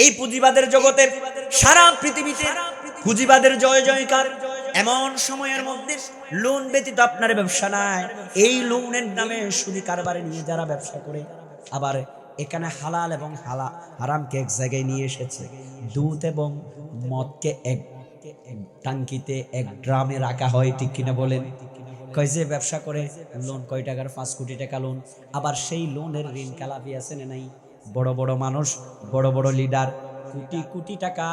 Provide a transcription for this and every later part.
এই পুঁজিবাদের জগতের সারা পৃথিবীতে পুঁজিবাদের জয় জয়কার। এমন সময়ের মধ্যে লোন ব্যতীত আপনার ব্যবসা নাই। এই লোনের নামে সুদি কারবারে নিয়ে যারা ব্যবসা করে, আবার এখানে হালাল এবং হারামকে এক জায়গায় নিয়ে এসেছে। দুধ এবং মদকে এক টাঙ্কিতে এক ড্রামে রাখা হয়, ঠিক কিনা বলেন? কয় যে ব্যবসা করে লোন কয় টাকার, 5 কোটি টাকা লোন। আবার সেই লোনের ঋণ খেলাপি আছে না নাই? বড় বড় মানুষ, বড় বড় লিডার কোটি কোটি টাকা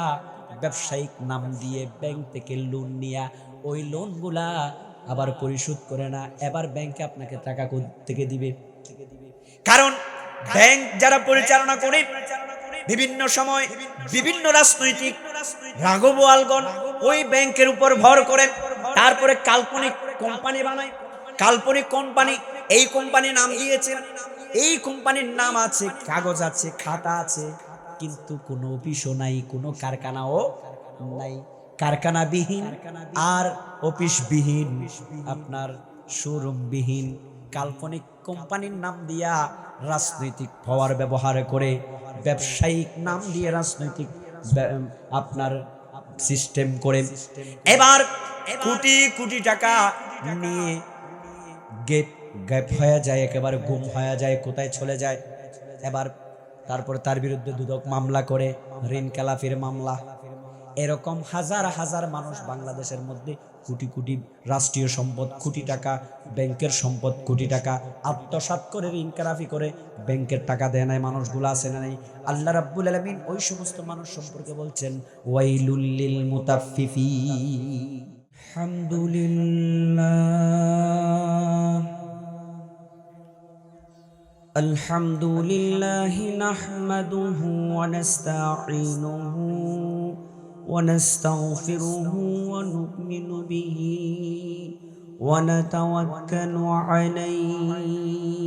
ব্যবসায়িক নাম দিয়ে ব্যাংক থেকে লোন নিয়ে ওই লোনগুলা আবার পরিশোধ করে না। এবার ব্যাংকে আপনাকে টাকা থেকে দিবে? কারণ ব্যাংক যারা পরিচালনা করে বিভিন্ন সময় বিভিন্ন রাজনৈতিক রাঘবওয়ালগণ ওই ব্যাংকের উপর ভর করে তারপরে কাল্পনিক কোম্পানি বানায়। কাল্পনিক কোম্পানি, এই কোম্পানির নাম দিয়েছে, এই কোম্পানির নাম আছে, কাগজ আছে, খাতা আছে, কিন্তু কোনো অফিসও নাই, কোনো কারখানাও নাই। কারখানাবিহীন আর অফিসবিহীন, আপনার শোরুমবিহীন কাল্পনিক কোম্পানির নাম দিয়া রাজনৈতিক পাওয়ার ব্যবহার করে, ব্যবসায়িক নাম দিয়ে রাজনৈতিক আপনার সিস্টেম করে এবার কোটি কোটি টাকা নিয়ে গ্যাপ হয়ে যায়, একেবারে গুম হয়ে যায়, কোথায় চলে যায়। এবার তারপর তার বিরুদ্ধে দুদক মামলা করে, ঋণ খেলাপির মামলা। এরকম হাজার হাজার মানুষ বাংলাদেশের মধ্যে কোটি কোটি রাষ্ট্রীয় সম্পদ, কোটি টাকা ব্যাংকের সম্পদ, কোটি টাকা আত্মসাৎ করে ঋণ খেলাপি করে ব্যাংকের টাকা দেয় নাই। মানুষগুলো আছে না নাই? আল্লাহ রাব্বুল আলামিন ওই সমস্ত মানুষ সম্পর্কে বলছেন, ওয়াইলুল লিল মুতাফফিফিন। আলহামদুলিল্লাহ আলহামদুলিল্লাহি নাহমাদুহু ওয়া নাস্তাঈনুহু ওয়া নাস্তাগফিরুহু ওয়া নু'মিনু বিহি ওয়া নাতাওয়াক্কালু আলাইহি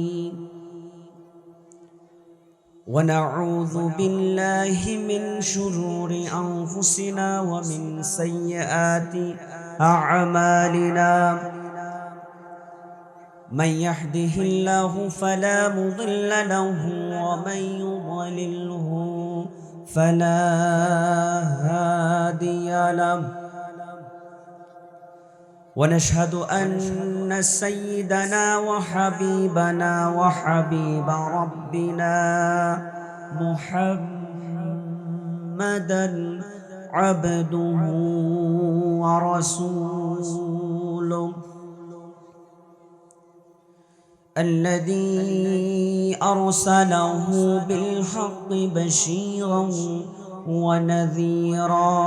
ওয়া নাউযু বিল্লাহি মিন শুরুরি আনফুসিনা ওয়া মিন সাইয়্যাতি আ'মালিনা। من يهده الله فلا مضل له ومن يضلله فلا هادي له. ونشهد أن سيدنا وحبيبنا وحبيب ربنا محمدا عبده ورسوله الذي أرسله بالحق بشيرا ونذيرا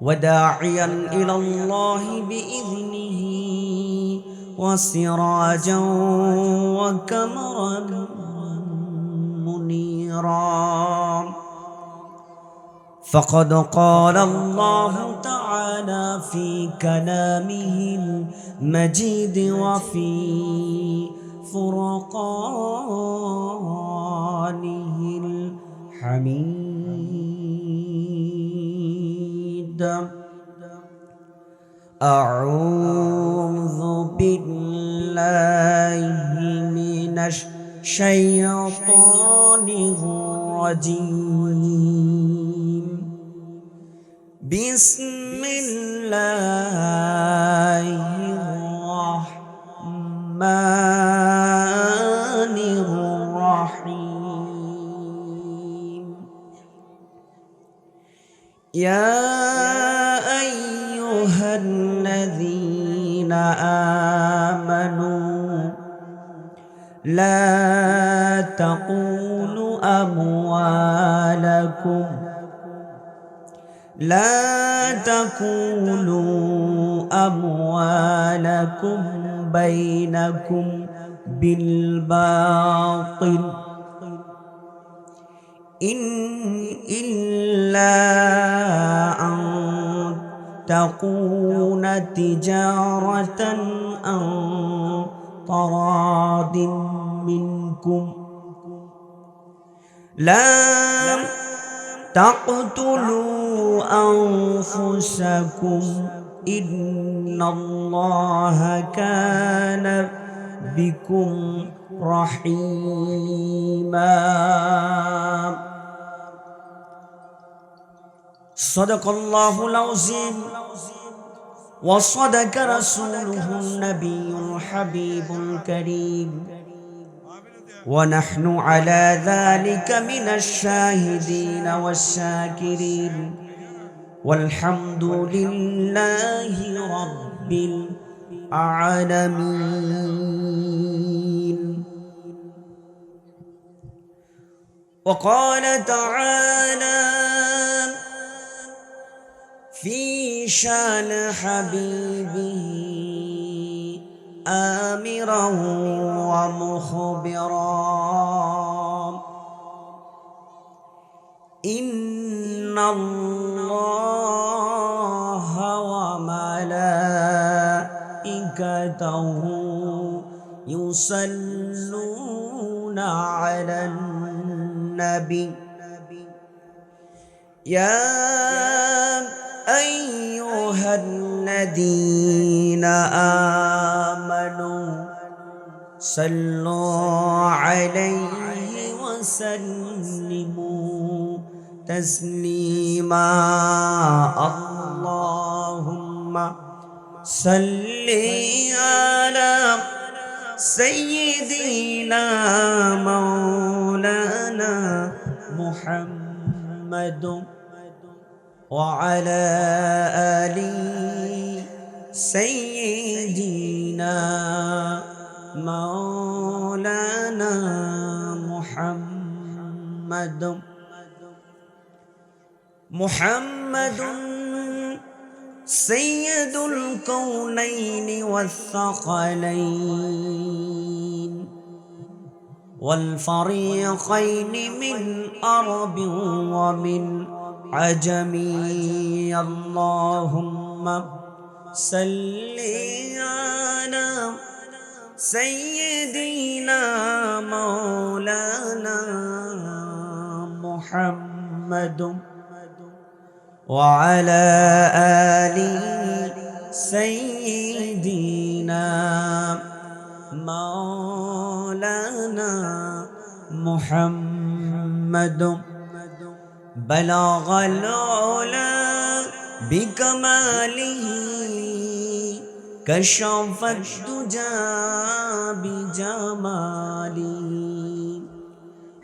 وداعيا إلى الله بإذنه وسراجا وقمرا منيرا. فقد قال الله تعالى في كلامه المجيد وفي فرقانه الحميد. أعوذ بالله من الشيطان الرجيم. بسم الله الرحمن الرحيم. يا أيها الذين آمنوا لا تقولوا أموالكم بينكم بالباطل إلا أن تكون تجارة عن تراض منكم. لا تقتلوا أنفسكم إن الله كان بكم رحيما صدق الله العظيم وصدق رسوله النبي الحبيب الكريم ونحن على ذلك من الشاهدين والشاكرين والحمد لله رب العالمين وقال تعالى في شان حبيبه آمرا ومخبرا إن الله وملائكته يصلون على النبي يا أيها الذين آمنوا صلوا عليه وسلموا تسليما اللهم صل على سيدنا مولانا محمد وعلى آل سيدنا مولانا محمد سيد الكونين والثقلين والفريقين من أرب ومن عجمي اللهم صل على سيدنا مولانا محمد وعلى آل سيدنا مولانا محمد بلغ العلا بكماله كشف الدجى بجماله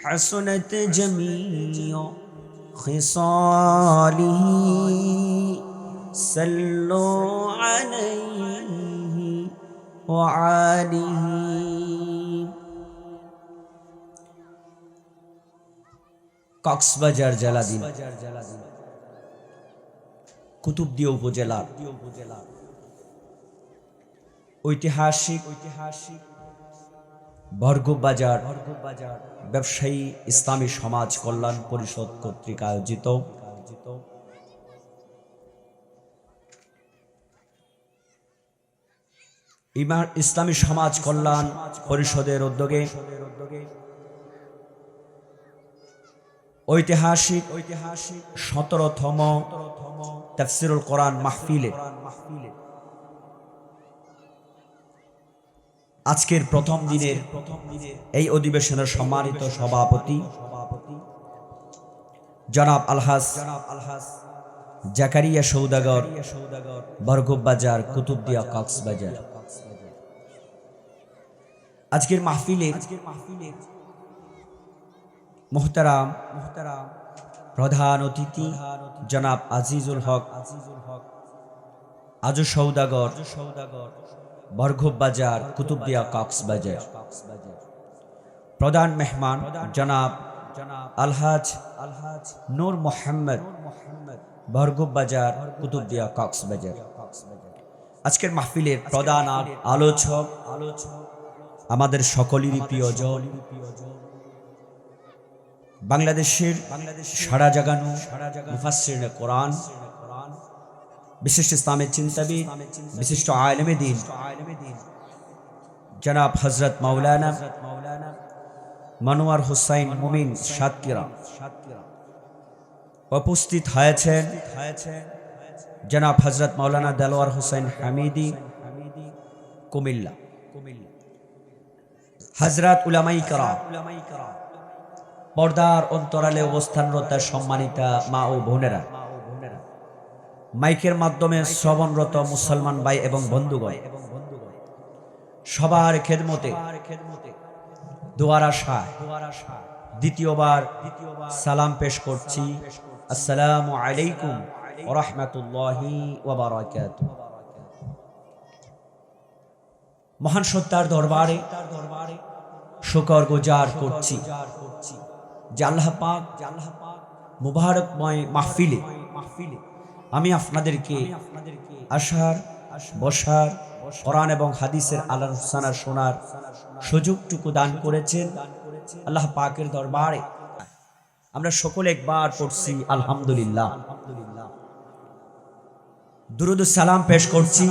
حسنت جميع خصاله صلوا عليه وآله কক্সবাজার জেলাধীন কুতুবদিয়া উপজেলার ঐতিহাসিক বরগুবাজার ব্যবসায়ী ইসলামী সমাজ কল্যাণ পরিষদ কর্তৃক আয়োজিত ইসলামী সমাজ কল্যাণ পরিষদের উদ্যোগে ঐতিহাসিক 17তম তাফসীরুল কোরআন মাহফিলে আজকের প্রথম দিনের এই অধিবেশনের সম্মানিত সভাপতি জনাব আলহাজ জাকারিয়া সৌদাগর বরগুবাজার কুতুবদিয়া কক্সবাজার আজকের মাহফিলের মুহতারাম প্রধান অতিথি জনাব আজিজুল হক আজু সৌদাগর বরগুবাজার কুতুবদিয়া কক্সবাজার প্রধান মেহমান জনাব আলহাজ নূর মোহাম্মদ বরগুবাজার কুতুবদিয়া কক্সবাজার আজকের মাহফিলের প্রধান আলোচক আমাদের সকলেরই প্রিয়জন বাংলাদেশের সারা জাগানো মুফাসসিরে কোরআন বিশিষ্ট ইসলামের চিন্তাবিদ বিশিষ্ট আলেমে দ্বীন জনাব হযরত মাওলানা মনোয়ার হোসাইন মুমিন সাতক্ষীরা উপস্থিত হয়েছেন জনাব হযরত মাওলানা দেলোয়ার হোসেন হামিদি কুমিল্লা হযরত উলামায়ে কেরাম, পর্দার অন্তরালে অবস্থানরত সম্মানিতা মা ও বোনেরা, মাইকের মাধ্যমে শ্রবণরত মুসলমান ভাই এবং বন্ধুগণ, সবার খেদমতে দোয়ার আশায় দ্বিতীয়বার সালাম পেশ করছি। আসসালামু আলাইকুম ওয়া রাহমাতুল্লাহি ওয়া বারাকাতুহু। মহান সত্তার দরবারে শুকর গুজার করছি যে আল্লাহ পাক মুবারকময় মাহফিলে আমি আপনাদেরকে আসার, বসার, কোরআন এবং হাদিসের আলোচনা শোনার সুযোগটুকু দান করেছেন। আল্লাহ পাকের দরবারে আমরা সকলে একবার পড়ছি আলহামদুলিল্লাহ। দুরুদ সালাম পেশ করছি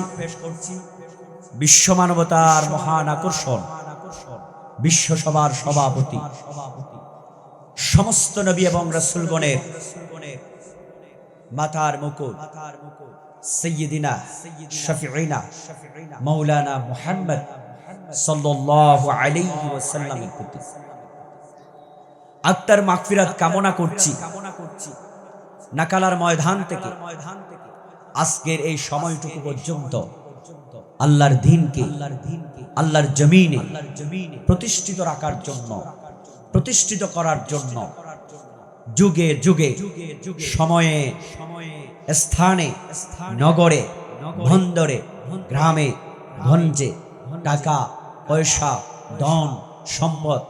বিশ্ব মানবতার মহান আকর্ষণ, বিশ্ব সভার সভাপতি, সমস্ত নবী এবং রাসূলগণের মাথার মুকুট সাইয়্যিদিনা শাফিঈনা মাওলানা মুহাম্মদ সাল্লাল্লাহু আলাইহি ওয়াসাল্লামের প্রতি আত্মার মাগফিরাত কামনা করছি। নাকালার ময়দান থেকে আজকের এই সময়টুকু পর্যন্ত আল্লাহর দ্বীনকে আল্লাহর জমিনে প্রতিষ্ঠিত রাখার জন্য, প্রতিষ্ঠিত করার জন্য যুগে যুগে, সময়ে, স্থানে, নগরে, বন্দরে, গ্রামে, গঞ্জে টাকা পয়সা, ধন সম্পদ,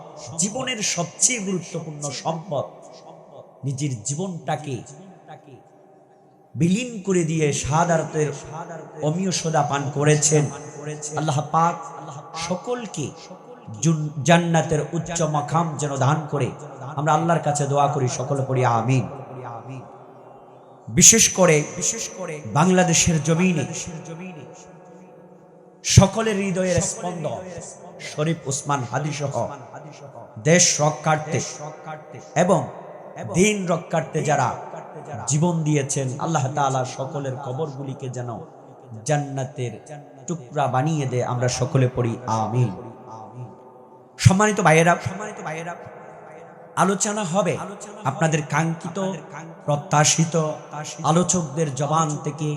জীবনের সবচেয়ে গুরুত্বপূর্ণ সম্পদ, নিজের জীবনটাকে বিলীন করে দিয়ে শাহাদাতের অমীয় সোদা পান করেছেন। আল্লাহ পাক সকলকে জান্নাতের উচ্চ মাকাম যেন দান করে আমরা আল্লাহর কাছে দোয়া করি, সকলে পড়ি আমিন। বিশেষ করে বাংলাদেশের জমিনে সকলের হৃদয়ের স্পন্দন শরীফ ওসমান হাদি সহ দেশ রক্ষার্থে এবং দিন রক্ষার্থে যারা জীবন দিয়েছেন, আল্লাহ তাআলা সকলের কবরগুলিকে যেন জান্নাতের টুকরা বানিয়ে দেয়, আমরা সকলে পড়ি আমিন। সম্মানিত ভাইয়েরা, আলোচনা হবে আপনাদের কাঙ্ক্ষিত প্রত্যাশিত আলোচকদের জবান থেকে,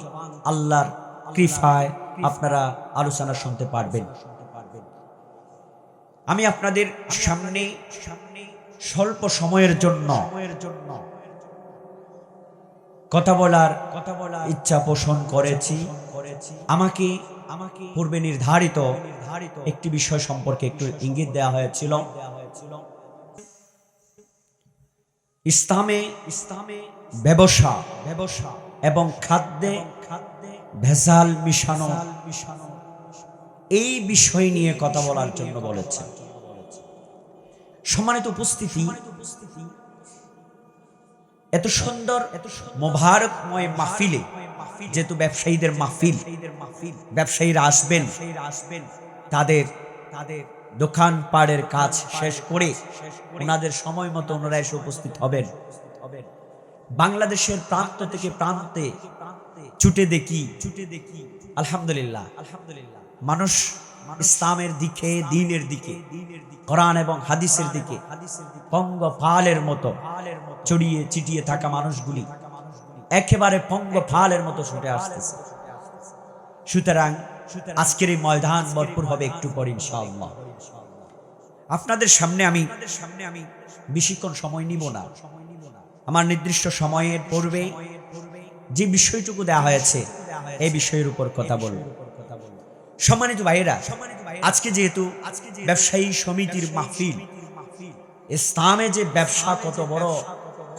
আল্লাহর কৃপায় আপনারা আলোচনা শুনতে পারবেন। আমি আপনাদের সামনে স্বল্প সময়ের জন্য কথা বলার ইচ্ছা পোষণ করেছি। আমাকে পূর্বে নির্ধারিত একটি বিষয় সম্পর্কে একটু ইঙ্গিত দেওয়া হয়েছিল। ইসলামে ব্যবসা এবং খাদ্যে ভেজাল মিশানো, এই বিষয় নিয়ে কথা বলার জন্য বলেছেন। সম্মানিত উপস্থিতি, এত সুন্দর মোবারকময় মাহফিলে, যেহেতু ব্যবসায়ীদের মাহফিল, ব্যবসায়ীরা আসবেন, তাদের দোকানপাটের কাজ শেষ করে ওনাদের সময় মতো ওনারা এসে উপস্থিত হবেন। বাংলাদেশের প্রান্ত থেকে প্রান্তে ছুটে দেখি আলহামদুলিল্লাহ মানুষ ইসলামের দিকে, দ্বীনের দিকে, কোরআন এবং হাদিসের দিকে পঙ্গপালের মতো ছড়িয়ে ছিটিয়ে থাকা মানুষগুলি একেবারে পঙ্গপালের মতো ছুটে আসতেছে। সুতরাং আজকের এই ময়দান ভরপুর হবে একটু পর ইনশাআল্লাহ। আপনাদের সামনে আমি বেশিক্ষণ সময় নিব না। আমার নির্দিষ্ট সময়ের পূর্বে যে বিষয়টুকু দেওয়া হয়েছে এই বিষয়ের উপর কথা বলব। সম্মানিত ভাইয়েরা, আজকে যেহেতু ব্যবসায়ী সমিতির মাহফিল, ইসলামে যে ব্যবসা কত বড়,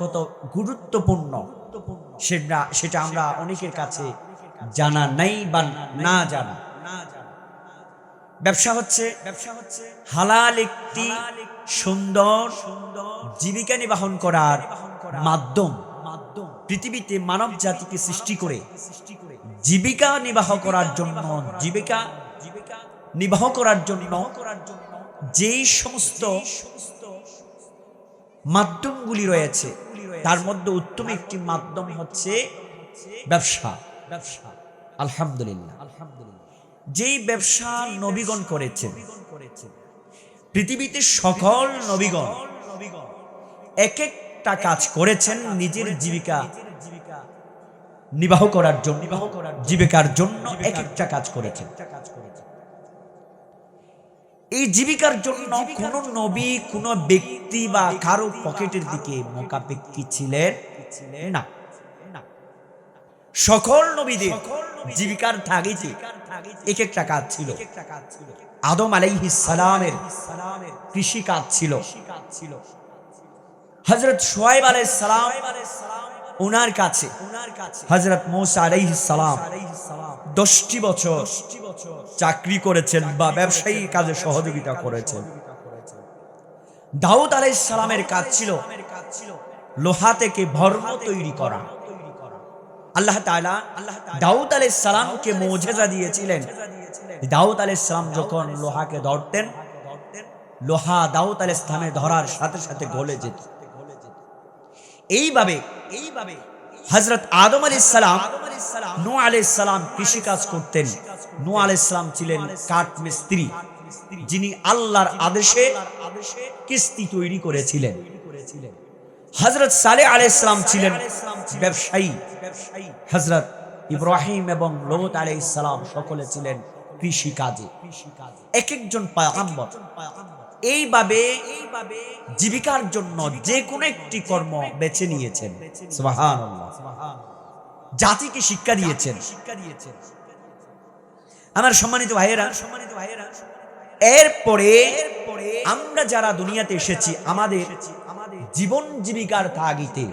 কত গুরুত্বপূর্ণ, সেটা আমরা অনেকের কাছে জানা নাই বা না জানা। ব্যবসা হচ্ছে হালাল একটি সুন্দর জীবিকা নির্বাহন করার মাধ্যম। পৃথিবীতে মানব জাতিকে সৃষ্টি করে জীবিকা নির্বাহ করার জন্য যেই সমস্ত মাধ্যমগুলি রয়েছে, তার মধ্যে উত্তম একটি মাধ্যম হচ্ছে ব্যবসা। আলহামদুলিল্লাহ, যেই ব্যবসা নবীগণ করেছেন, পৃথিবীতে সকল নবীগণ এক একটা কাজ করেছেন নিজের জীবিকা নির্বাহ করার জন্য, জীবিকার জন্য এক একটা কাজ করেছেন। এই জীবিকার জন্য কোন নবী কোন ব্যক্তি বা কারো পকেটের দিকে মোকাপেক্ষী ছিলেন না। সকল নবীদের জীবিকার তাগিদে এক একটা কাজ ছিল। আদম আলাইহিস সালামের কৃষি কাজ ছিল, হযরত শুআয়ব আলাইহিস সালাম ওনার কাছে, হযরত মূসা আলাইহিস সালাম 10টি বছর চাকরি করেছেন বা ব্যবসায়ী কাজে সহযোগিতা করেছেন। দাউদ আলাইহিস সালামের কাজ ছিল লোহা থেকে ভর্ম তৈরি করা। আল্লাহ তাআলা দাউদ আলাইহিস সালামকে মুজিজা দিয়েছিলেন। দাউদ আলাইহিস সালাম যখন লোহাকে ধরতেন, লোহা দাউদ আলাইহিস সালামে ধরার সাথে সাথে গলে যেত। এইভাবে হযরত আদম আলাইহিস সালাম, নূহ আলাইহিস সালাম কৃষি কাজ করতেন। নূহ আলাইহিস সালাম ছিলেন কাঠ মিস্ত্রি, যিনি আল্লাহর আদেশে কিস্তি তৈরি করেছিলেন। হযরত সালেহ আলাইহিস সালাম ছিলেন ব্যবসায়ী। হযরত ইব্রাহিম এবং লূত আলাইহিস সালাম সকলে ছিলেন কৃষি কাজে, এক একজন পয়গম্বর। এইভাবে জীবিকার জন্য যে কোনো একটি কর্ম বেছে নিয়েছেন। সুবহানাল্লাহ। জাতিকে শিক্ষা দিয়েছেন। আমার সম্মানিত ভাইয়েরা, এরপরে আমরা যারা দুনিয়াতে এসেছি, আমাদের জীবন জীবিকার তাগিদে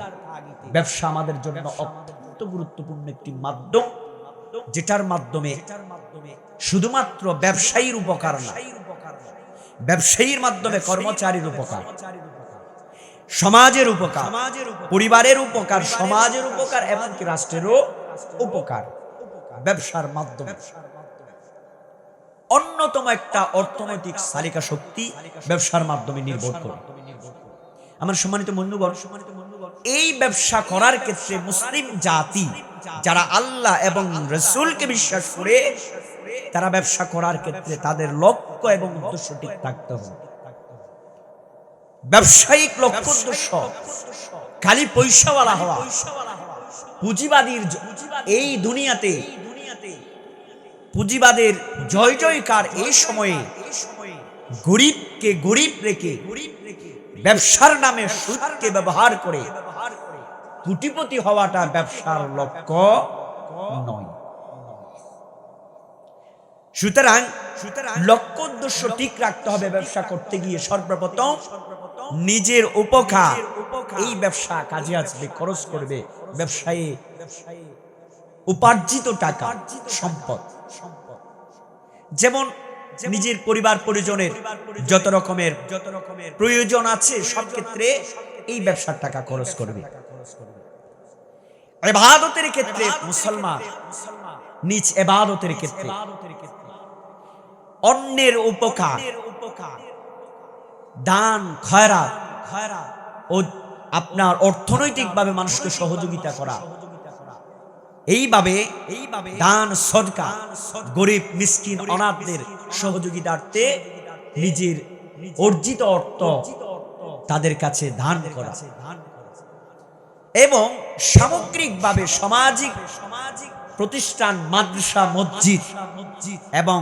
ব্যবসা আমাদের জন্য অত্যন্ত গুরুত্বপূর্ণ একটি মাধ্যম, যেটার মাধ্যমে শুধুমাত্র ব্যবসায়ীর উপকার না, ব্যবসায়ীর মাধ্যমে কর্মচারীর উপকার, সমাজের উপকার, পরিবারের উপকার, সমাজের উপকার, এমনকি রাষ্ট্রেরও উপকার ব্যবসার মাধ্যমে। অন্যতম একটা অর্থনৈতিক চালিকা শক্তি ব্যবসার মাধ্যমে নির্ভর করে। আমার সম্মানিত বন্ধুগণ, এই ব্যবসা করার ক্ষেত্রে মুসলিম জাতি যারা আল্লাহ এবং রাসূলকে বিশ্বাস করে, তারা ব্যবসা করার ক্ষেত্রে তাদের লক্ষ্য এবং উদ্দেশ্য ঠিক থাকতে হবে। ব্যবসায়িক লক্ষ্য উদ্দেশ্য খালি পয়সাওয়ালা হওয়া, পুঁজিবাদীর এই দুনিয়াতে পুঁজিবাদের জয় জয়কার এই সময়ে গরিবকে গরিব রেখে ব্যবসার নামে সুদকে ব্যবহার করে কোটিপতি হওয়াটা ব্যবসার লক্ষ্য নয়। সুতরাং লক্ষ্য উদ্দেশ্য ঠিক রাখতে হবে। ব্যবসা করতে গিয়ে সর্বপ্রথম নিজের উপকার, এই ব্যবসা কাজে আসবে, খরচ করবে, ব্যবসায়ী উপার্জিত টাকা সম্পদ, যেমন নিজের পরিবার পরিজনের যত রকমের প্রয়োজন আছে সব ক্ষেত্রে এই ব্যবসার টাকা খরচ করবে। ইবাদতের ক্ষেত্রে মুসলমান নিজ ইবাদতের ক্ষেত্রে অন্যের উপকার, দান খয়রাত ও আপনার অর্থনৈতিকভাবে মানুষকে সহযোগিতা করা, এইভাবে দান সদকা, গরিব মিসকিন অনাথদের সহযোগিতার্থে নিজের অর্জিত অর্থ তাদের কাছে দান করা, এবং সামগ্রিকভাবে সামাজিক প্রতিষ্ঠান, মাদ্রাসা, মসজিদ এবং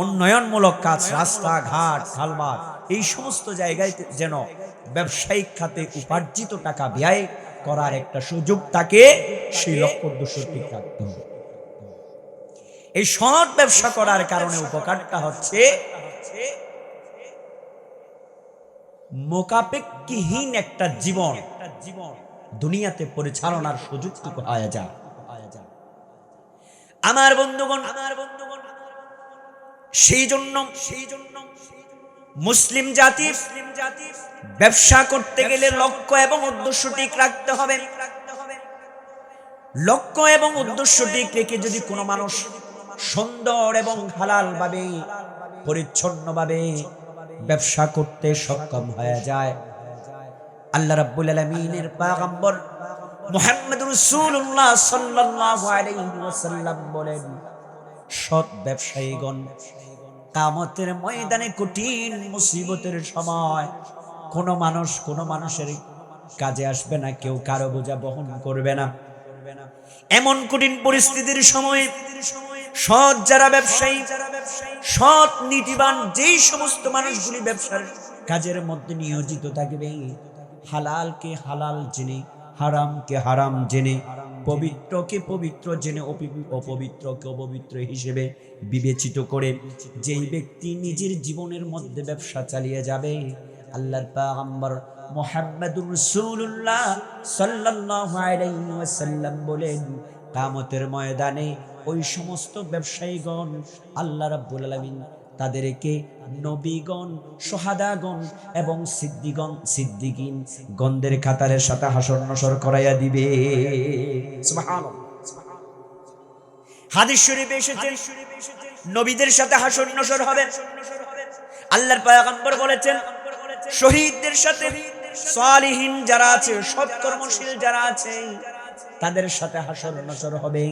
উন্নয়নমূলক কাজ, রাস্তাঘাট, খালবাদ, এই সমস্ত জায়গায় যেন ব্যবসায়িক খাতে উপার্জিত টাকা ব্যয় করার একটা সুযোগ থাকে, সেই লক্ষ্য উদ্দেশ্য ঠিক রাখতে হবে। এই সৎ ব্যবসা করার কারণে উপকারটা হচ্ছে মোকাপেক্ষীহীন একটা জীবন দুনিয়াতে পরিচালনার সুযোগটুকু পাওয়া যায়। আমার বন্ধুগণ, সেই জন্য মুসলিম জাতির ব্যবসা করতে গেলে লক্ষ্য এবং উদ্দেশ্য ঠিক রাখতে হবে। লক্ষ্য এবং উদ্দেশ্য ঠিক রেখে যদি কোনো মানুষ সুন্দর এবং হালাল ভাবে, পরিচ্ছন্ন ভাবে ব্যবসা করতে সক্ষম হয়ে যায়, আল্লাহ রাব্বুল আলামিনের পয়গম্বর মুহাম্মদুর রাসূলুল্লাহ সাল্লাল্লাহু আলাইহি ওয়াসাল্লাম বলেন, সৎ ব্যবসায়ীগণ কিয়ামতের ময়দানে কঠিন মুসিবতের সময় কোনো মানুষের কাজে আসবে না, কেউ কারো বোঝা বহন করবে না। এমন কঠিন পরিস্থিতির সময় সৎ যারা ব্যবসায়ী, সৎ নীতিবান যেই সমস্ত মানুষগুলি ব্যবসার কাজের মধ্যে নিয়োজিত থাকবে, হালালকে হালাল জেনে, হারামকে হারাম জেনে, পবিত্রকে পবিত্র জেনে, অপবিত্রকে অপবিত্র হিসেবে বিবেচিত করে যেই ব্যক্তি নিজের জীবনের মধ্যে ব্যবসা চালিয়ে যাবে, আল্লাহর পয়গম্বর মুহাম্মদুর রাসূলুল্লাহ সাল্লাল্লাহু আলাইহি ওয়াসাল্লাম বলেন, কিয়ামতের ময়দানে ওই সমস্ত ব্যবসায়ীগণ আল্লাহ রাব্বুল আলামিন তাদেরকে নবীগণ, শাহাদাগণ এবং সিদ্দিকিন গণদের কাতারের সাথে হাসর নসর করাইয়া দিবে। সুবহানাল্লাহ। হাদিস শরীফে এসেছে নবীদের সাথে হাসর নসর হবে। আল্লাহর পয়গম্বর বলেছেন, শহীদদের সাথে সালিহিন যারা আছে, সৎকর্মশীল যারা আছে, তাদের সাথে হাসর নসর হবে।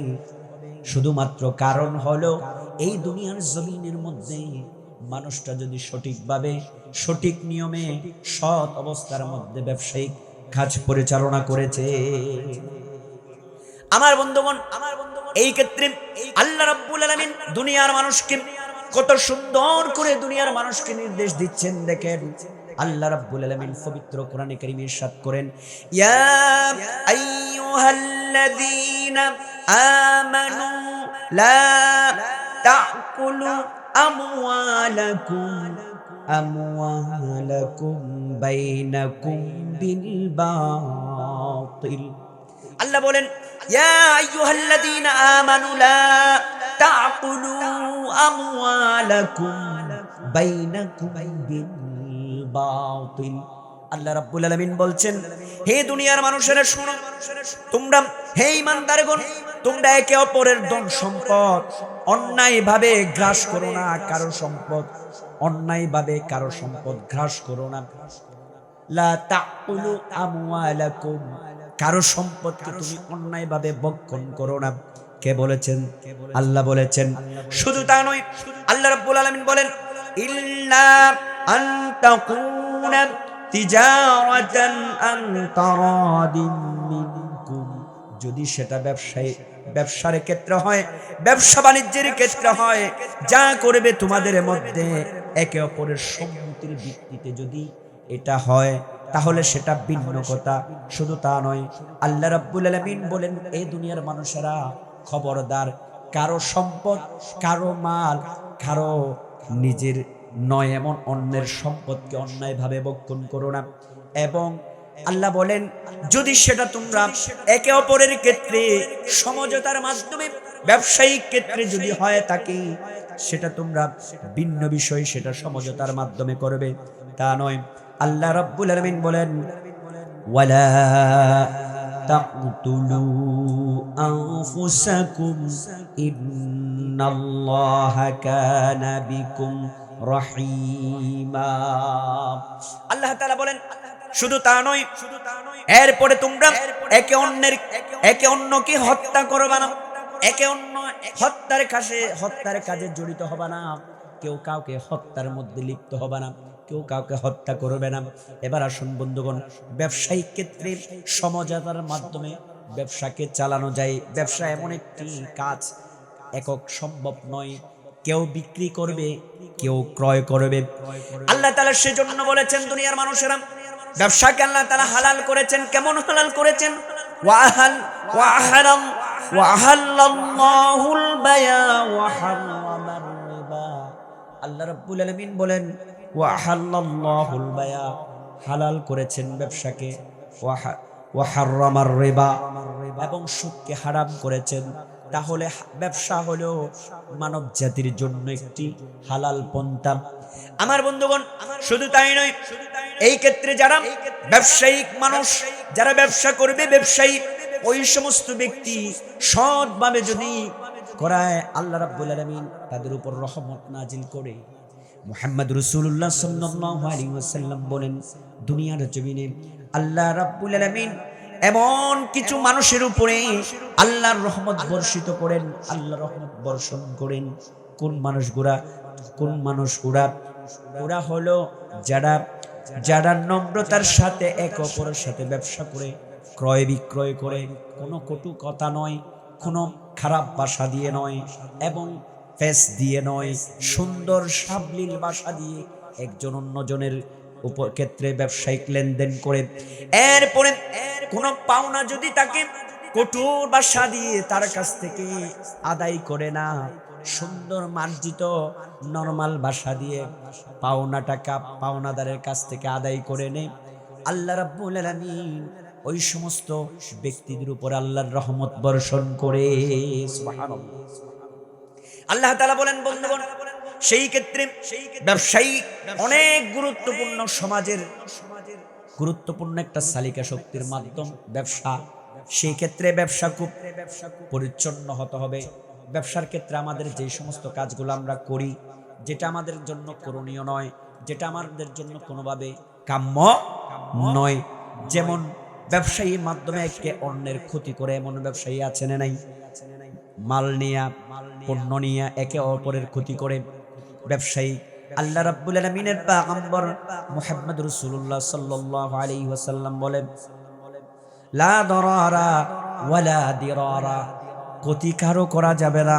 শুধুমাত্র কারণ হলো এই দুনিয়ার জমিনের মধ্যে মানুষটা যদি সঠিকভাবে, সঠিক নিয়মে, সৎ অবস্থার মধ্যে ব্যবসায়িক কাজ পরিচালনা করেছে। আমার বন্ধুগণ, এই ক্ষেত্রে আল্লাহ রাব্বুল আলামিন দুনিয়ার মানুষকে কত সুন্দর করে দুনিয়ার মানুষকে নির্দেশ দিচ্ছেন। দেখেন, আল্লাহ রাব্বুল আলামিন পবিত্র কোরআনে কারীমে ইরশাদ করেন, ইয়া আইয়ুহাল্লাযীনা আমানু লা তাকুলু আমওয়ালাকুম বাইনাকুম বিল বাতিল। আল্লাহ বলেন, ইয়া আইয়ুহাল্লাযীনা আমানু লা তাকুলু আমওয়ালাকুম বাইনাকুম বিল বাতিল। আল্লাহ রাব্বুল আলামিন বলছেন, হে দুনিয়ার মানুষেরা শোনো, তোমরা, হে ঈমানদারগণ, তোমরা একে অপরের ধন সম্পদ অন্যায়ভাবে গ্রাস করো না। কারো সম্পদ অন্যায়ভাবে কারো সম্পদ গ্রাস করো না। লা তাকুলু আমওয়ালাকুম, কারো সম্পদকে তুমি অন্যায়ভাবে ভক্ষণ করো না। কে বলেছেন? আল্লাহ বলেছেন। শুধু তা নয়, আল্লাহ রাব্বুল আলামিন বলেন, ইল্লা আন তাকুনা তিজারাতান আন তারাদিন মিনকুম, যদি সেটা ব্যবসার ক্ষেত্রে হয়, ব্যবসা বাণিজ্যের ক্ষেত্রে হয়, যা করবে তোমাদের মধ্যে একে অপরের সম্মতির ভিত্তিতে যদি এটা হয়, তাহলে সেটা ভিন্ন কথা। শুধু তা নয়, আল্লাহ রাব্বুল আলামিন বলেন, এই দুনিয়ার মানুষেরা খবরদার, কারো সম্পদ, কারো মাল, কারো নিজের নয় এমন অন্যের সম্পদকে অন্যায়ভাবে ভক্ষণ করো না। এবং আল্লাহ বলেন, যদি সেটা তোমরা একে অপরের ক্ষেত্রে সমঝোতার মাধ্যমে ব্যবসায়িক ক্ষেত্রে যদি হয় থাকে, সেটা তোমরা ভিন্ন বিষয়, সেটা সমঝোতার মাধ্যমে করবে, তা নয়। আল্লাহ রাব্বুল আলামিন বলেন, ওয়ালা তাকতুলু আনফুসাকুম ইন্নাল্লাহা কানা বিকুম রহিমা। আল্লাহ তাআলা বলেন, শুধু তা নয়, এরপরে তোমরা একে অন্যকে হত্যা করবে না, একে অন্য হত্যার কাজে জড়িত হবে না, কেউ কাউকে হত্যার মধ্যে লিপ্ত হবে না, কেউ কাউকে হত্যা করবে না। এবার আসুন বন্ধুগণ, ব্যবসায়িক ক্ষেত্রে সমঝোতার মাধ্যমে ব্যবসাকে চালানো যায়। ব্যবসা এমন একটি কাজ, একক সম্ভব নয়। কেউ বিক্রি করবে, কেউ ক্রয় করবে। আল্লাহ তাআলা সেজন্য বলেছেন, দুনিয়ার মানুষেরা ব্যবসাকে আল্লাহ তাআলা হালাল করেছেন। কেমন হালাল করেছেন? ওয়াহাল্লাল্লাহুল বায়া ওয়া হারামার রিবা। আল্লাহ রাব্বুল আলামিন বলেন, ওয়াহাল্লাল্লাহুল বায়া, হালাল করেছেন ব্যবসাকে, ওয়া হারামার রিবা, এবং সুদকে হারাম করেছেন। তাহলে ব্যবসা হলো মানব জাতির জন্য একটি হালাল পন্থা। আমার বন্ধুগণ, শুধু তাই নয়, এই ক্ষেত্রে যারা ব্যবসায়িক মানুষ, যারা ব্যবসা করবে, ব্যবসায়ী, ওই সমস্ত ব্যক্তি সৎভাবে যদি করায়, আল্লাহ রাব্বুল আলামিন তাদের উপর রহমত নাজিল করে। মুহাম্মদ রাসূলুল্লাহ সাল্লাল্লাহু আলাইহি ওয়াসাল্লাম বলেন, দুনিয়ার জমিনে আল্লাহ রাব্বুল আলামিন এমন কিছু মানুষের উপরে আল্লাহর রহমত বর্ষিত করেন, আল্লাহর রহমত বর্ষণ করেন। কোন মানুষগুলা? কোন মানুষ ওরা? ওরা হলো যারা যারা নম্রতার সাথে এক অপরের সাথে ব্যবসা করে, ক্রয় বিক্রয় করে, কোনো কটু কথা নয়, কোনো খারাপ ভাষা দিয়ে নয়, এবং ফেস দিয়ে নয়, সুন্দর সাবলীল ভাষা দিয়ে একজন অন্যজনের উপর ক্ষেত্রে ব্যবসায়িক লেনদেন করে। এরপরে কোনো পাওনা যদি তাকে কঠোর ভাষা দিয়ে তার কাছ থেকে আদায় করে না, সুন্দর মার্জিত নরমাল ভাষা দিয়ে পাওনা টাকা পাওনাদারের কাছ থেকে আদায় করে নেয়, আল্লাহ রাব্বুল আলামিন ওই সমস্ত ব্যক্তিদের উপর আল্লাহর রহমত বর্ষণ করে। সুবহানাল্লাহ। আল্লাহ তাআলা বলেন, বন্ধুগণ, সেই ক্ষেত্রে ব্যবসায়ী অনেক গুরুত্বপূর্ণ, সমাজের গুরুত্বপূর্ণ একটা চালিকা শক্তির মাধ্যম ব্যবসা। সেই ক্ষেত্রে ব্যবসা খুব পরিচ্ছন্ন হতে হবে। ব্যবসার ক্ষেত্রে আমাদের যে সমস্ত কাজগুলো আমরা করি, যেটা আমাদের জন্য করণীয় নয়, যেটা আমাদের জন্য কোনোভাবে কাম্য নয়, যেমন ব্যবসায়ীর মাধ্যমে একে অন্যের ক্ষতি করে এমন ব্যবসায়ী আছে না নাই? মাল নিয়া পণ্য নিয়া একে অপরের ক্ষতি করে ব্যবসায়ী। আল্লাহ রাব্বুল আলামিনের পয়গম্বর মুহাম্মদ রাসূলুল্লাহ সাল্লাল্লাহু আলাইহি ওয়াসাল্লাম বলেন, লা দরারা ওয়ালা দিরারা, ক্ষতি কারো করা যাবে না,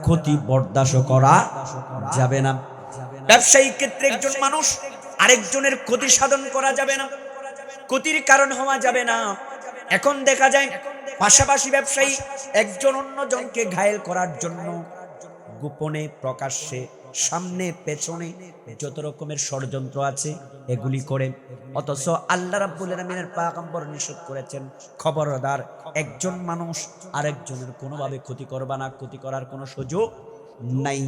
ক্ষতি বরদাস্ত করা যাবে না। ব্যবসায়িক ক্ষেত্রে একজন মানুষ আরেকজনের ক্ষতি সাধন করা যাবে না, ক্ষতির কারণ হওয়া যাবে না। এখন দেখা যায় পাশাপাশি ব্যবসায়ী একজন অন্যজনকে ঘায়েল করার জন্য গোপনে প্রকাশ্যে সামনে পেছনে যত রকমের ষড়যন্ত্র আছে এগুলি করে, অথচ আল্লাহ রাব্বুল আলামিনের পয়গম্বর নিষেধ করেছেন, খবরদার একজন মানুষ আরেকজনের কোনোভাবে ক্ষতি করবা না, ক্ষতি করার কোনো সুযোগ নাই।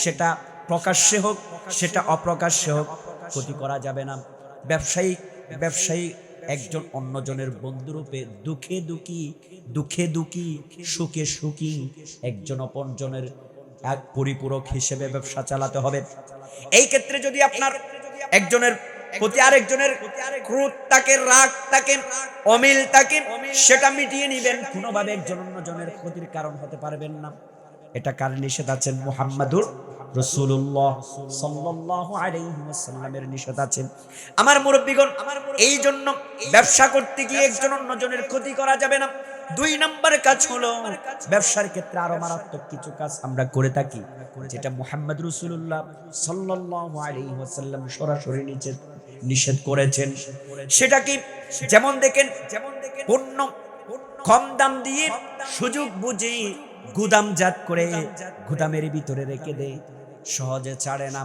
সেটা প্রকাশ্যে হোক, সেটা অপ্রকাশ্যে হোক, ক্ষতি করা যাবে না। ব্যবসায়ী একজন অন্যজনের বন্ধুরূপে দুঃখে দুঃখী সুখে সুখী একজন অপরজনের এক পরিপূরক হিসেবে ব্যবসা চালাতে হবে। এই ক্ষেত্রে যদি আপনার একজনের প্রতি আরেকজনের ক্রোধ থাকে, রাগ থাকে, অমিল থাকে, সেটা মিটিয়ে নিবেন, কোনোভাবে একজন অন্যজনের ক্ষতির কারণ হতে পারবেন না। এটা কার নিষেধ আছেন? মুহাম্মাদুর রাসূলুল্লাহ সাল্লাল্লাহু আলাইহি ওয়াসাল্লামের নিষেধ আছেন। আমার মুরব্বিগণ, এই জন্য ব্যবসা করতে গিয়ে একজন অন্যজনের ক্ষতি করা যাবে না। 2 নম্বর কাজ হলো, ব্যবসার ক্ষেত্রে আরো মারাত্মক কিছু কাজ আমরা করে থাকি, যেটা মুহাম্মদ রাসূলুল্লাহ সাল্লাল্লাহু আলাইহি ওয়াসাল্লাম সরাসরি নিষেধ করেছেন। সেটা কি? যেমন দেখেন, পণ্য কম দাম দিয়ে সুযোগ বুঝে গুদামজাত করে গুদামের ভিতরে রেখে দেয়, সহজে ছাড়ে না,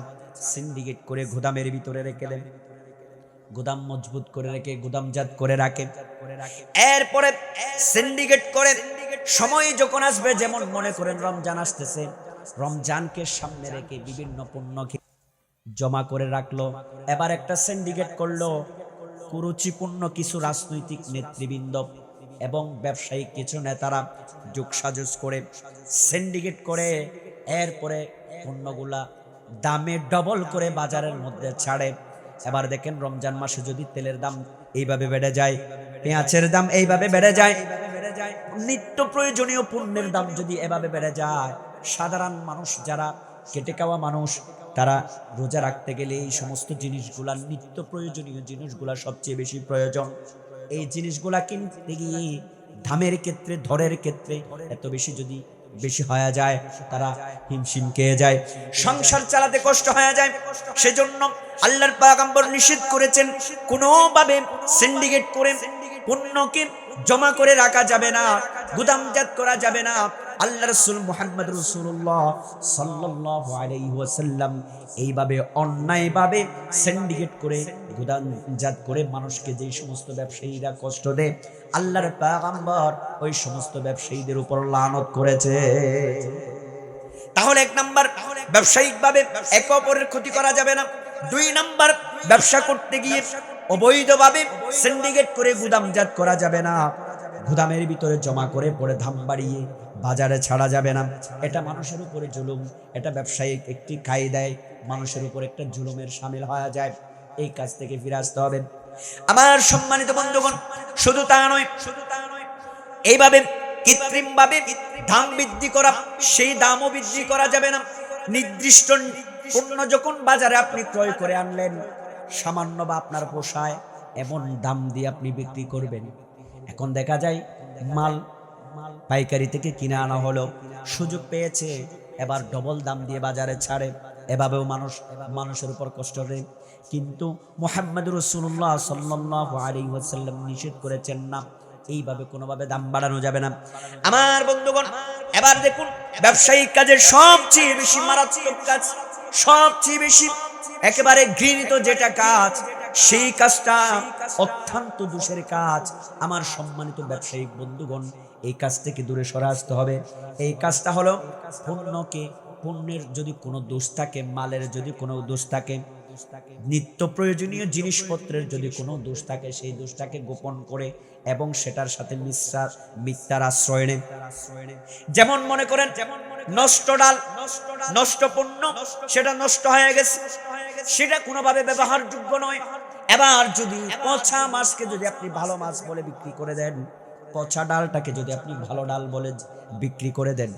সিন্ডিকেট করে গুদামের ভিতরে রেখে দেয়, গুদাম মজবুত করে রেখে গুদামজাত করে রাখে। এরপরে সিন্ডিকেট করে সময় যখন আসবে, যেমন মনে করেন রমজান আসতেছে, রমজানকে সামনে রেখে বিভিন্ন পণ্যকে জমা করে রাখলো, এবার একটা সিন্ডিকেট করলো, কুরুচিপূর্ণ কিছু রাজনৈতিক নেতৃবৃন্দ এবং ব্যবসায়িক কিছু নেতারা যোগসাজশ করে সিন্ডিকেট করে এরপরে পণ্যগুলা দামে ডবল করে বাজারের মধ্যে ছাড়ে। এবার দেখেন রমজান মাসে যদি তেলের দাম এইভাবে বেড়ে যায়, পেঁয়াজের দাম এইভাবে বেড়ে যায়, নিত্য প্রয়োজনীয় পণ্যের দাম যদি এভাবে বেড়ে যায়, সাধারণ মানুষ যারা খেটে খাওয়া মানুষ, তারা রোজা রাখতে গেলে এই সমস্ত জিনিসগুলা, নিত্য প্রয়োজনীয় জিনিসগুলা সবচেয়ে বেশি প্রয়োজন, এই জিনিসগুলা কিনতে গিয়ে দামের ক্ষেত্রে, দরের ক্ষেত্রে এত বেশি যদি বেশি হয়ে যায়, তারা হিমশিম খেয়ে যায়, সংসার চালাতে কষ্ট হয়ে যায়। সেজন্য আল্লাহর পয়গম্বর নিষেধ করেছেন, কোনোভাবে সিন্ডিকেট করে পণ্যকে জমা করে রাখা যাবে না, গুদামজাত করা যাবে না। আল্লাহ রাসূল মুহাম্মদ রাসূলুল্লাহ সাল্লাল্লাহু আলাইহি ওয়াসাল্লাম এইভাবে অন্যায়ভাবে সিন্ডিকেট করে গুদামজাত করে মানুষকে যেই সমস্ত ব্যবসায়ীরা কষ্ট দেয়, আল্লাহর পয়গম্বর ওই সমস্ত ব্যবসায়ীদের উপর লানত করেছে। তাহলে 1 নাম্বার, ব্যবসায়িকভাবে একে অপরের ক্ষতি করা যাবে না। 2 নাম্বার, ব্যবসা করতে গিয়ে অবৈধভাবে সিন্ডিকেট করে গুদামজাত করা যাবে না, গুদামের ভিতরে জমা করে পরে দাম বাড়িয়ে বাজারে ছাড়া যাবে না। এটা মানুষের উপরে জুলুম, এটা ব্যবসায়িক একটি কায়দায় মানুষের উপর একটা জুলুমের শামিল হয়ে যায়। এই কাজ থেকে ফিরে আসতে হবে। আমার সম্মানিত বন্ধুগণ, শুধু তা নয়, এইভাবে কৃত্রিমভাবে দাম বৃদ্ধি করা, সেই দামও বৃদ্ধি করা যাবে না। নির্দিষ্ট পণ্য যখন বাজারে আপনি ক্রয় করে আনলেন, সামান্য বা আপনার পোষায় এমন দাম দিয়ে আপনি বিক্রি করবেন। এখন দেখা যায় মাল পাইকারি থেকে কিনে আনা হলো, সুযোগ পেয়েছে এবার ডবল দাম দিয়ে বাজারে ছাড়ে। এভাবেও মানুষের উপর কষ্ট দেয়। কিন্তু মুহাম্মদুর রাসূলুল্লাহ সাল্লাল্লাহু আলাইহি ওয়াসাল্লাম নিষেধ করেছেন না, এইভাবে কোনোভাবে দাম বাড়ানো যাবে না। আমার বন্ধুগণ, এবার দেখুন ব্যবসায়িক কাজের সবচেয়ে বেশি মারাত্মক কাজ, সবচেয়ে বেশি একেবারে ঘৃণিত যেটা কাজ, সেই কাজটা অত্যন্ত দোষের কাজ। আমার সম্মানিত ব্যবসায়িক বন্ধুগণ, এই কাজ থেকে দূরে সরে আসতে হবে। এই কাজটা হলো পণ্যের যদি কোনো দোষ থাকে, মালের যদি কোনো দোষ থাকে, নিত্য প্রয়োজনীয় জিনিসপত্রের যদি কোনো দোষ থাকে, সেই দোষটাকে গোপন করে এবং সেটার সাথে মিথ্যার আশ্রয় নেয়। যেমন মনে করেন নষ্ট ডাল, নষ্ট পণ্য, সেটা নষ্ট হয়ে গেছে, সেটা কোনোভাবে ব্যবহারযোগ্য নয়। এবার যদি পচা মাছকে যদি আপনি ভালো মাছ বলে বিক্রি করে দেন, পচা ডালটাকে যদি আপনি ভালো ডাল বলে বিক্রি করে দেন,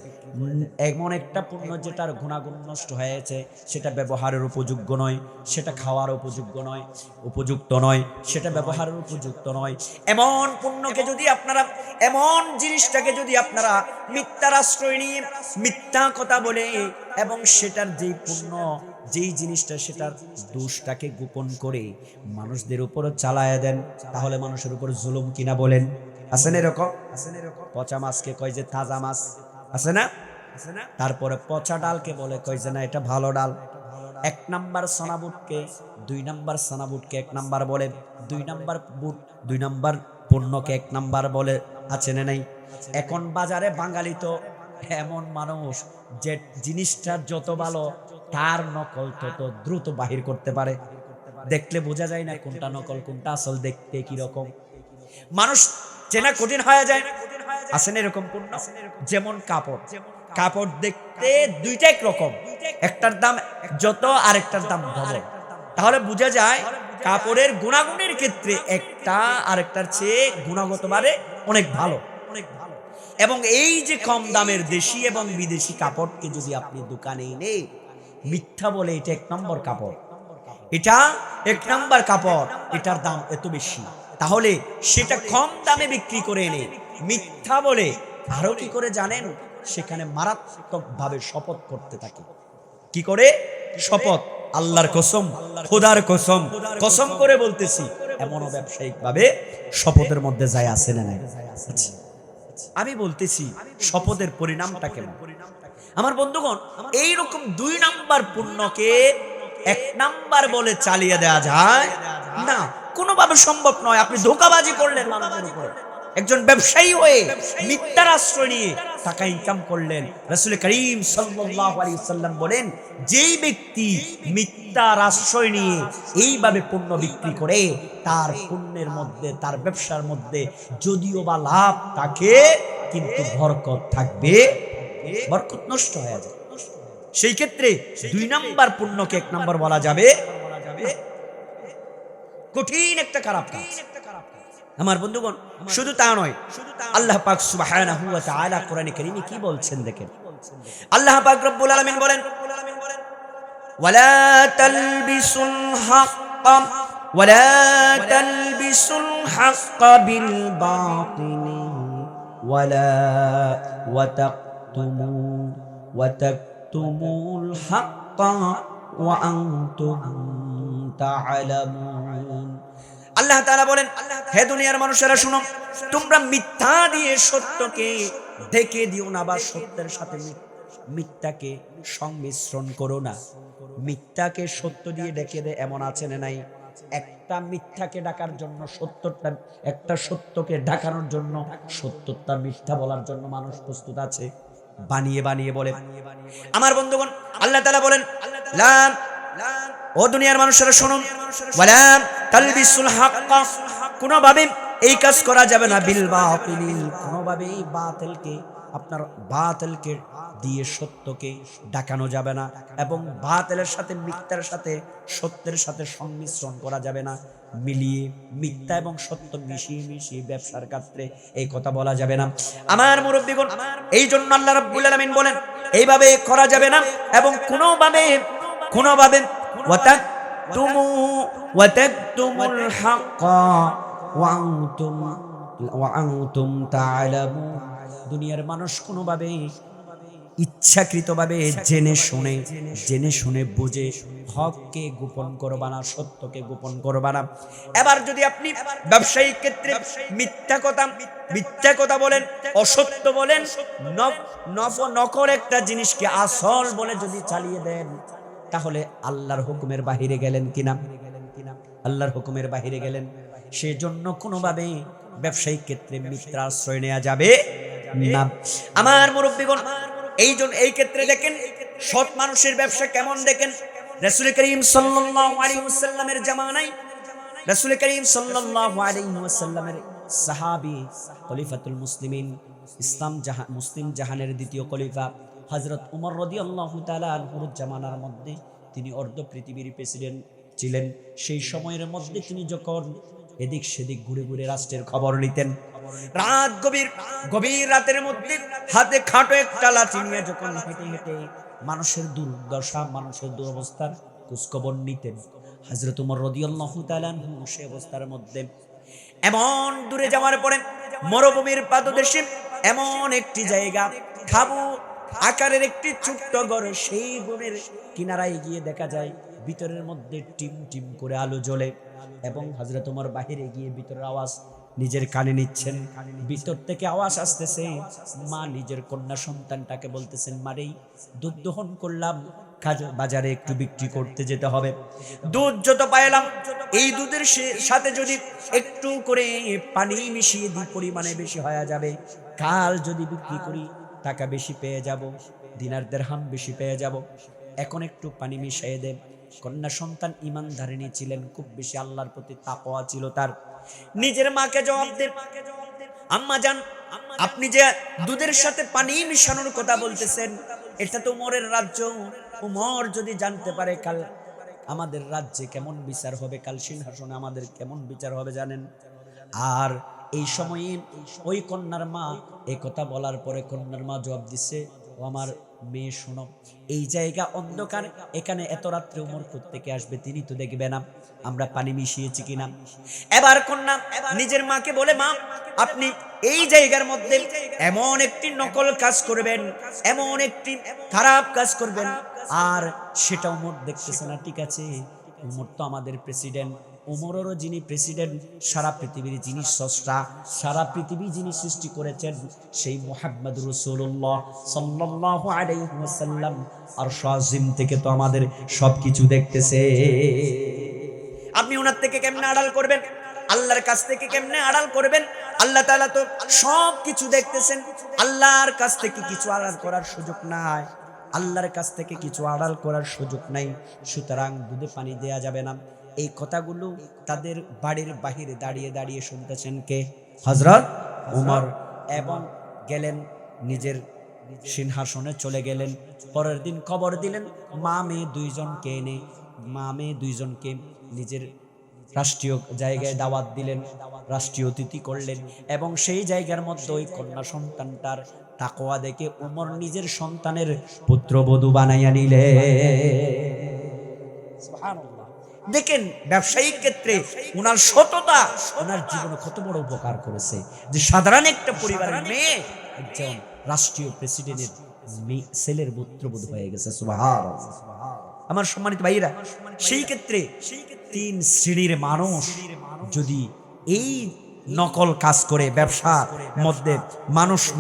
এমন একটা পণ্য যেটার গুণাগুণ নষ্ট হয়েছে, সেটা ব্যবহারের উপযোগ্য নয়, সেটা খাওয়ার উপযোগ্য নয়, উপযুক্ত নয়, সেটা ব্যবহারের উপযুক্ত নয়, এমন পণ্যকে যদি আপনারা, এমন জিনিসটাকে যদি আপনারা মিথ্যার আশ্রয় নিয়ে মিথ্যা কথা বলে এবং সেটার যেই পণ্য, যেই জিনিসটা, সেটার দোষটাকে গোপন করে মানুষদের উপর চালায়া দেন, তাহলে মানুষের উপর জুলুম কিনা বলেন? আছেন এরকম? পচা মাছকে কয় যে তাজা মাছ, আছে না? তারপরে পচা ডালকে বলে কয় যে না এটা ভালো ডাল। এক নাম্বার সোনাবুটকে, দুই নাম্বার সোনাবুটকে এক নাম্বার বলে, দুই নাম্বার পণ্যকে এক নাম্বার বলে, আছে না নাই? এখন বাজারে বাঙালি তো এমন মানুষ যে জিনিসটা যত ভালো তার নকল তত দ্রুত বাহির করতে পারে। দেখলে বোঝা যায় না কোনটা নকল কোনটা আসল, দেখতে কি রকম মানুষ চেনা কঠিন হয়ে যায়। আছেন এরকম পণ্য? যেমন কাপড় দেখতে দুইটা এক রকম, একটার দাম যত আরেকটার দাম ডবল, তাহলে বোঝা যায় কাপড়ের গুণাগুণের ক্ষেত্রে একটা আরেকটার চেয়ে গুণগতভাবে অনেক ভালো। এবং এই যে কম দামের দেশি এবং বিদেশি কাপড়কে যদি আপনি দোকানে এনে মিথ্যা বলে এটা এক নম্বর কাপড়, এটা এক নম্বর কাপড়, এটার দাম এত বেশি, তাহলে সেটা কম দামে বিক্রি করে এনে মিথ্যা বলে আরো কি করে জানেন, সেখানে মারাত্মক ভাবে শপথ করতে থাকে। কি করে শপথ? আল্লাহর কসম, খোদার কসম, কসম করে বলতেছি, এমনও ব্যবসায়িক ভাবে শপথের মধ্যে যায়, আছে না নাই? আমি বলতেছি শপথের পরিণামটা কেমন। আমার বন্ধুগণ, এইরকম দুই নাম্বার পণ্যকে এক নাম্বার বলে চালিয়ে দেওয়া যায় না, কোনোভাবে সম্ভব নয়। আপনি ধোঁকাবাজি করলেন মানুষের উপরে, একজন ব্যবসায়ী হয়ে মিথ্যার আশ্রয় নিয়ে টাকা ইনকাম করলেন। রাসূল করিম সাল্লাল্লাহু আলাইহি ওয়াসাল্লাম বলেন, যেই ব্যক্তি মিথ্যার আশ্রয় নিয়ে এইভাবে পণ্য বিক্রি করে, তার পণ্যের মধ্যে, তার ব্যবসার মধ্যে যদিও বা লাভ থাকে, কিন্তু বরকত থাকবে, বরকত নষ্ট হয়ে যাবে। সেই ক্ষেত্রে দুই নাম্বার পণ্যকে এক নাম্বার বলা যাবে, কঠিন একটা খারাপ কাজ। আমার বন্ধুগণ, শুধু তা নয়, আল্লাহ পাক সুবহানাহু ওয়া তাআলা কোরআনে কারীমে কি বলছেন দেখেন। আল্লাহ পাক রব্বুল আলামিন বলেন, ওয়ালা তালবিসুল হাক্কা বিল বাতিলি ওয়া তাকতুমুল হাক্কা ওয়া আনতুম তা'লামুন। আল্লাহ তাআলা বলেন, হে দুনিয়ার মানুষেরা শুনো, তোমরা মিথ্যা দিয়ে সত্যকে ঢেকে দিও না, বা সত্যের সাথে মিথ্যাকে সংমিশ্রণ করো না। মিথ্যাকে সত্য দিয়ে ঢেকে দে এমন আছে না নাই? একটা মিথ্যাকে ঢাকার জন্য সত্যটা, একটা সত্যকে ঢাকানোর জন্য সত্যটা মিথ্যা বলার জন্য মানুষ প্রস্তুত আছে, বানিয়ে বানিয়ে বলে। আমার বন্ধুগণ, আল্লাহ তাআলা বলেন, ও দুনিয়ার মানুষেরা শুনুন, ওয়ালা তালবিসুল হাক্কা, কোনোভাবে এই কাজ করা যাবে না, বিল বাতিল, কোনোভাবে বাতিলকে দিয়ে সত্যকে ঢাকানো যাবে না, এবং বাতিলের সাথে মিথ্যার সাথে সত্যের সাথে সংমিশ্রণ করা যাবে না, মিলিয়ে মিথ্যা এবং সত্য মিশিয়ে ব্যবসার ক্ষেত্রে এই কথা বলা যাবে না। আমার মুরব্বিগণ, এই জন্য আল্লাহ রাব্বুল আলামিন বলেন এইভাবে করা যাবে না, এবং কোনোভাবে কোনোভাবে ওয়াতাকতুমুল হাক্কা ওয়া আনতুম তা'লামুন। দুনিয়ার মানুষ কোনোভাবে ইচ্ছাকৃতভাবে জেনে শুনে বুঝে হককে গোপন করবা না, সত্যকে গোপন করবা না। এবার যদি আপনি ব্যবসায়িক ক্ষেত্রে মিথ্যা কথা বলেন, অসত্য বলেন, নকল একটা জিনিসকে আসল বলে যদি চালিয়ে দেন, তাহলে আল্লাহর হুকুমের বাহিরে গেলেন কিনা? আল্লাহর হুকুমের বাহিরে গেলেন। সেজন্য কোনোভাবে ব্যবসায়িক ক্ষেত্রে মিথ্যার আশ্রয় নেওয়া যাবে না। আমার মুরব্বিগণ, এই ক্ষেত্রে দেখেন সৎ মানুষের ব্যবসা কেমন দেখেন। রাসূল করিম সাল্লাল্লাহু আলাইহি ওয়াসাল্লামের জামানায় রাসূল করিম সাল্লাল্লাহু আলাইহি ওয়াসাল্লামের সাহাবী খলিফাতুল মুসলিমিন, মুসলিম জাহানের দ্বিতীয় খলিফা হযরত ওমর রাদিয়াল্লাহু তাআলা আনহুর জামানার মধ্যে তিনি অর্ধ পৃথিবীর প্রেসিডেন্ট ছিলেন। সেই সময়ের মধ্যে তিনি যখন এদিক সেদিক ঘুরে ঘুরে রাষ্ট্রের খবর নিতেন, গভীর রাতের মধ্যে হাতে খাটো একটা লাঠি নিয়ে যখন হেঁটে হেঁটে মানুষের দুর্দশা, মানুষের দুরবস্থার খোঁজখবর নিতেন, হযরত ওমর রাদিয়াল্লাহু তাআলা আনহু সেই অবস্থার মধ্যে এমন দূরে যাওয়ার পরে মরুভূমির পাদদেশে এমন একটি জায়গা, খাবু আকারের একটি ছোট্ট ঘর, সেই ঘরের কিনারায় গিয়ে দেখা যায় ভিতরের মধ্যে টিম টিম করে আলো জ্বলে, এবং হযরত ওমর বাহিরে গিয়ে ভিতরের আওয়াজ নিজের কানে নিচ্ছেন। ভিতর থেকে আওয়াজ আসতেছে, মা নিজের কন্যা সন্তানটাকে বলতেছেন, মারে দুধ দহন করলাম, বাজারে একটু বিক্রি করতে যেতে হবে, দুধ যত পাইলাম এই দুধের সাথে যদি একটু করে পানি মিশিয়ে দিই পরিমাণে বেশি হয়ে যাবে, কাল যদি বিক্রি করি টাকা বেশি পেয়ে যাব, দিনার দিরহাম বেশি পেয়ে যাব, এখন একটু পানি মিশিয়ে দেব। কন্যা সন্তান ঈমানধারিণী ছিলেন, খুব বেশি আল্লাহর প্রতি তাকওয়া ছিল তার। নিজের মাকে জবাব দেন, আম্মা জান, আপনি যে দুধের সাথে পানি মিশানোর কথা বলতেছেন, এটা তো ওমরের রাজ্য, ওমর যদি জানতে পারে কাল আমাদের রাজ্যে কেমন বিচার হবে, কাল সিংহাসনে আমাদের কেমন বিচার হবে জানেন? আর এই সময়ে ওই কন্যার মা এই কথা বলার পরে কন্যার মা জবাব দিচ্ছে, ও আমার মেয়ে শোনো, এই জায়গা অন্ধকার, এখানে এত রাত্রে ওমর থেকে আসবে, তিনি তো দেখবে না আমরা পানি মিশিয়েছি কিনা। এবার কন্যা নিজের মাকে বলে, মা আপনি এই জায়গার মধ্যে এমন একটি নকল কাজ করবেন, এমন একটি খারাপ কাজ করবেন, আর সেটা ওমর দেখতেছে না। ঠিক আছে, ওমর তো আমাদের প্রেসিডেন্ট, ওমরেরও যিনি প্রেসিডেন্ট, সারা পৃথিবীর যিনি স্রষ্টা, সারা পৃথিবী যিনি সৃষ্টি করেছেন, সেই মুহাম্মদ রাসূলুল্লাহ সাল্লাল্লাহু আলাইহি ওয়াসাল্লাম আরশ আজিম থেকে তো আমাদের সবকিছু দেখতেছে। আপনি ওনার থেকে কেমনে আড়াল করবেন? আল্লাহর কাছ থেকে কেমনে আড়াল করবেন? আল্লাহ তাআলা তো সব কিছু দেখতেছেন, আল্লাহর কাছ থেকে কিছু আড়াল করার সুযোগ নাই, আল্লাহর কাছ থেকে কিছু আড়াল করার সুযোগ নাই, সুতরাং দুধে পানি দেয়া যাবে না। এই কথাগুলো তাদের বাড়ির বাহিরে দাঁড়িয়ে দাঁড়িয়ে শুনতেছেন কে? হযরত ওমর। এবং গেলেন নিজের সিংহাসনে চলে গেলেন। পরের দিন খবর দিলেন, মা মেয়ে দুইজনকে নিজের রাষ্ট্রীয় জায়গায় দাওয়াত দিলেন, রাষ্ট্রীয় অতিথি করলেন, এবং সেই জায়গার মধ্যে ওই কন্যা সন্তানটার তাকওয়া দেখে ওমর নিজের সন্তানের পুত্রবধূ বানাইয়া নিলে। সুবহানাল্লাহ। দেখেন ব্যবসায়িক ক্ষেত্রে ওনার সততা ওনার জীবনে কত বড় উপকার করেছে, যে সাধারণ একটা পরিবারের মেয়ে একজন রাষ্ট্রীয় প্রেসিডেন্টের ছেলের পুত্রবধূ হয়ে গেছে। সুবহানাল্লাহ। আমার সম্মানিত ভাইরা, সেই ক্ষেত্রে তিন শ্রেণীর মানুষ যদি এই নকল কাজ করে ব্যবসার মধ্যে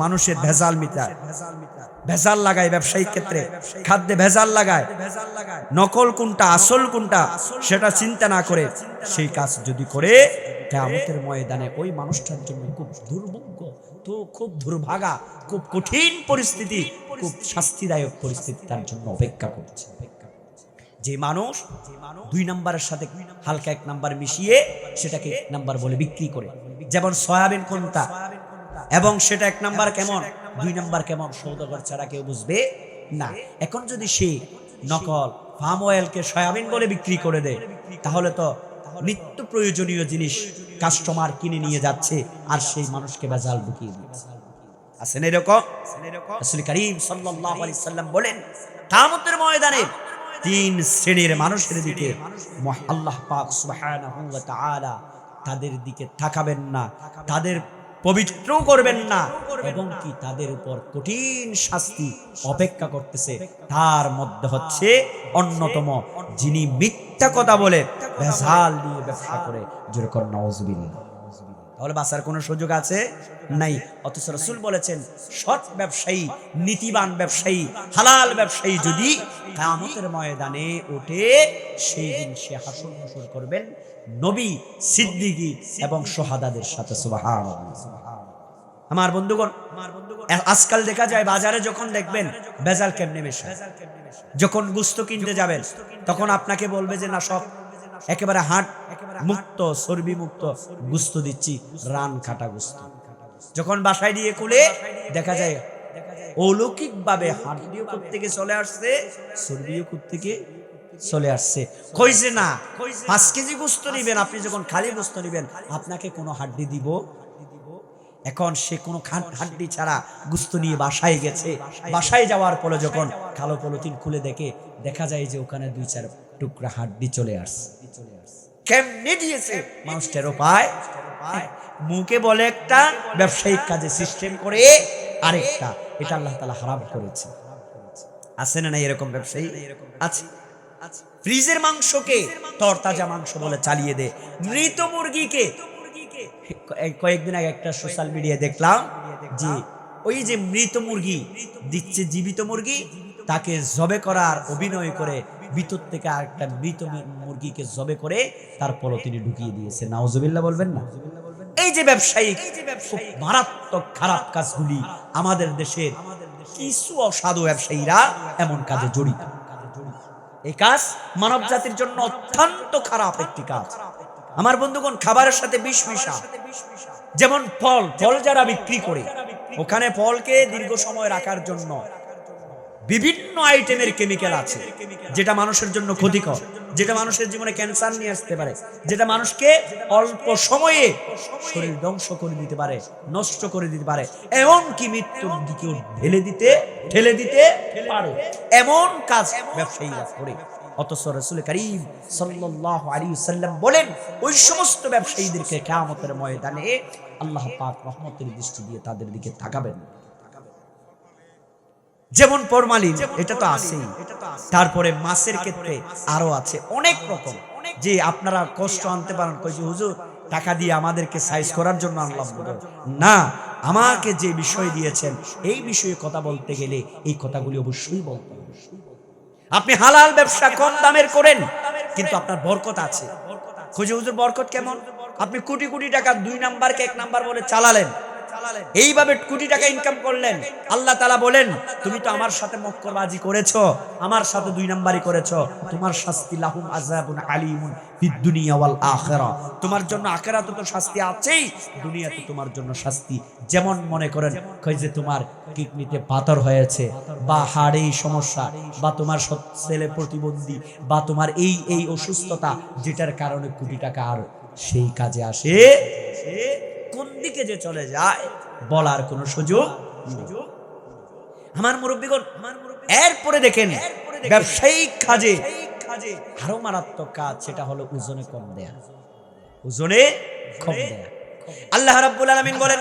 মানুষের ভেজাল লাগায়, ব্যবসায়িক ক্ষেত্রে খাদ্যে ভেজাল লাগায়, নকল কোনটা আসল কোনটা সেটা চিন্তা না করে সেই কাজ যদি করে, কিয়ামতের ময়দানে ওই মানুষটার জন্য খুব দুর্ভাগ্য, তো খুব দুর্ভাগা, খুব কঠিন পরিস্থিতি, খুব শাস্তিদায়ক পরিস্থিতি তার জন্য অপেক্ষা করছে। যে মানুষ 2 নাম্বারের সাথে হালকা 1 নাম্বার মিশিয়ে সেটাকে 1 নাম্বার বলে বিক্রি করে, যেমন সয়াবিন কোনটা এবং সেটা 1 নাম্বার কেমন 2 নাম্বার কেমন সৌদাগর ছাড়া কেউ বুঝবে না। এখন যদি সে নকল পাম অয়েলকে সয়াবিন বলে বিক্রি করে দেয়, তাহলে তো নিত্য প্রয়োজনীয় জিনিস কাস্টমার কিনে নিয়ে যাচ্ছে আর সেই মানুষকে ভেজাল ঢুকিয়ে দিচ্ছে। আছেন এরকম? রাসূল করিম সাল্লাল্লাহু আলাইহি সাল্লাম বলেন, কিয়ামতের ময়দানে তিন শ্রেণীর মানুষের দিকে আল্লাহ পাক সুবহানাহু ওয়া তাআলা তাদের দিকে তাকাবেন না, তাদের পবিত্র করবেন না, এবং কি তাদের উপর কঠিন শাস্তি অপেক্ষা করতেছে। তার মধ্যে হচ্ছে অন্যতম যিনি মিথ্যা কথা বলে ভেজাল নিয়ে ব্যবসা করে, যেরকম নাউজুবিল্লাহ। তাহলে বাঁচার কোনো সুযোগ আছে নাই। অথচ রাসূল বলেছেন সৎ ব্যবসায়ী, নীতিবান ব্যবসায়ী, হালাল ব্যবসায়ী যদি কিয়ামতের ময়দানে ওঠে, সেই দিন সে হাসর নাসর করবেন নবী, সিদ্দিকী এবং শুহাদাদের সাথে। সুবহানাল্লাহ। আমার বন্ধুগণ, আজকাল দেখা যায় বাজারে যখন দেখবেন ভেজাল কেমনে মেশায়, যখন গোশত কিনতে যাবেন তখন আপনাকে বলবে যে না, সব একেবারে হাট মুক্ত, চর্বি মুক্ত গোশত দিচ্ছি, রান কাটা গোশত। যখন বাসায় দিয়ে কুলে দেখা যায় অলৌকিক ভাবে হাড়িও থেকে চলে আসছে, চর্বিও থেকে চলে আসছে। কইছে না 5 কেজি গোশত নিবেন, আপনি যখন খালি গোশত নিবেন আপনাকে কোনো হাড্ডি দিব? এখন সে কোনো হাড্ডি ছাড়া গোশত নিয়ে বাসায় গেছে। বাসায় যাওয়ার পরে যখন কালো পলিথিন খুলে দেখা যায় যে ওখানে 2-4 টুকরা হাড্ডি চলে আসছে। কেমনে দিয়েছে মানুষ টেরো পায়? মুখে বলে একটা, ব্যবসায়িক কাজে সিস্টেম করে আরেকটা। এটা আল্লাহ তাআলা হারাম করেছে। আছে না নাই এরকম ব্যবসায়ী? আছে। ফ্রিজের মাংসকে তরতাজা মাংস বলে চালিয়ে দে, মৃত মুরগিকে। কয়েকদিন আগে একটা সোশ্যাল মিডিয়ায় দেখলাম যে ওই যে মৃত মুরগি দিচ্ছে জীবিত মুরগি, তাকে জবে করার অভিনয় করে ভিতর থেকে আরেকটা মৃত মুরগিকে জবে করে তারপরও তিনি ঢুকিয়ে দিয়েছে। নাউজুবিল্লাহ বলবেন না? এই যে ব্যবসায়িক খুব মারাত্মক খারাপ কাজগুলি, আমাদের দেশের কিছু অসাধু ব্যবসায়ীরা এমন কাজে জড়িত। এই কাজ মানব জাতির জন্য অত্যন্ত খারাপ একটি কাজ। আমার বন্ধুগণ, খাবারের সাথে বিষ মিশা। যেমন ফল যারা বিক্রি করে, ওখানে ফলকে দীর্ঘ সময় রাখার জন্য বিভিন্ন আইটেমের কেমিক্যাল আছে, যেটা মানুষের জন্য ক্ষতিকর, যেটা মানুষের জীবনে ক্যান্সার নিয়ে আসতে পারে, যেটা মানুষকে অল্প সময়ে শরীর ধ্বংস করে দিতে পারে, নষ্ট করে দিতে পারে, এমনকি মৃত্যুর দিকেও ঠেলে দিতে পারে। এমন কাজ ব্যবসায়ীরা করে। অথচ রাসূল করিম সাল্লাল্লাহু আলাইহি ওয়াসাল্লাম বলেন, ওই সমস্ত ব্যবসায়ীদেরকে কিয়ামতের ময়দানে আল্লাহ পাক রহমতের দৃষ্টি দিয়ে তাদের দিকে তাকাবেন। যেমন ফরমালিন, এটা তো আছেই। তারপরে মাছের ক্ষেত্রে আরো আছে অনেক রকম, যে আপনারা কষ্ট আনতে পারেন। কইছে হুজুর টাকা দিয়ে আমাদেরকে সাইজ করার জন্য আনলাম না, আমাকে যে বিষয় দিয়েছেন এই বিষয়ে কথা বলতে গেলে এই কথাগুলি অবশ্যই বলতে হবে। আপনি হালাল ব্যবসা কম দামের করেন, কিন্তু আপনার বরকত আছে। খুঁজে হুজুর বরকত কেমন? আপনি কোটি কোটি টাকা 2 নাম্বারকে 1 নাম্বার বলে চালালেন, এইভাবে কোটি টাকা ইনকাম করলেন। আল্লাহ তাআলা বলেন, তুমি তো আমার সাথে মক্করবাজি করেছো, আমার সাথে 2 নাম্বারই করেছো, তোমার শাস্তি লাহুম আযাবুন আলীমুন ফিদ দুনিয়া ওয়াল আখিরাহ। তোমার জন্য আখিরাতে তো শাস্তি আছেই, দুনিয়াতে তোমার জন্য শাস্তি। যেমন মনে করেন কই যে তোমার কিডনিতে পাথর হয়েছে, বা হাড়ে সমস্যা, বা তোমার ছেলে প্রতিবন্ধী, বা তোমার এই অসুস্থতা, যেটার কারণে কোটি টাকা আর সেই কাজে আসে, কোন দিকে যে চলে যায় বলার কোনো সুযোগ নেই। আমার মুরব্বিগণ, এরপরে দেখেন ব্যবসায়িক কাজে আরো মারাত্মক কাজ, সেটা হলো ওজনে কম দেয়া। ওজনে কম দেয়া। আল্লাহ রাব্বুল আলামিন বলেন,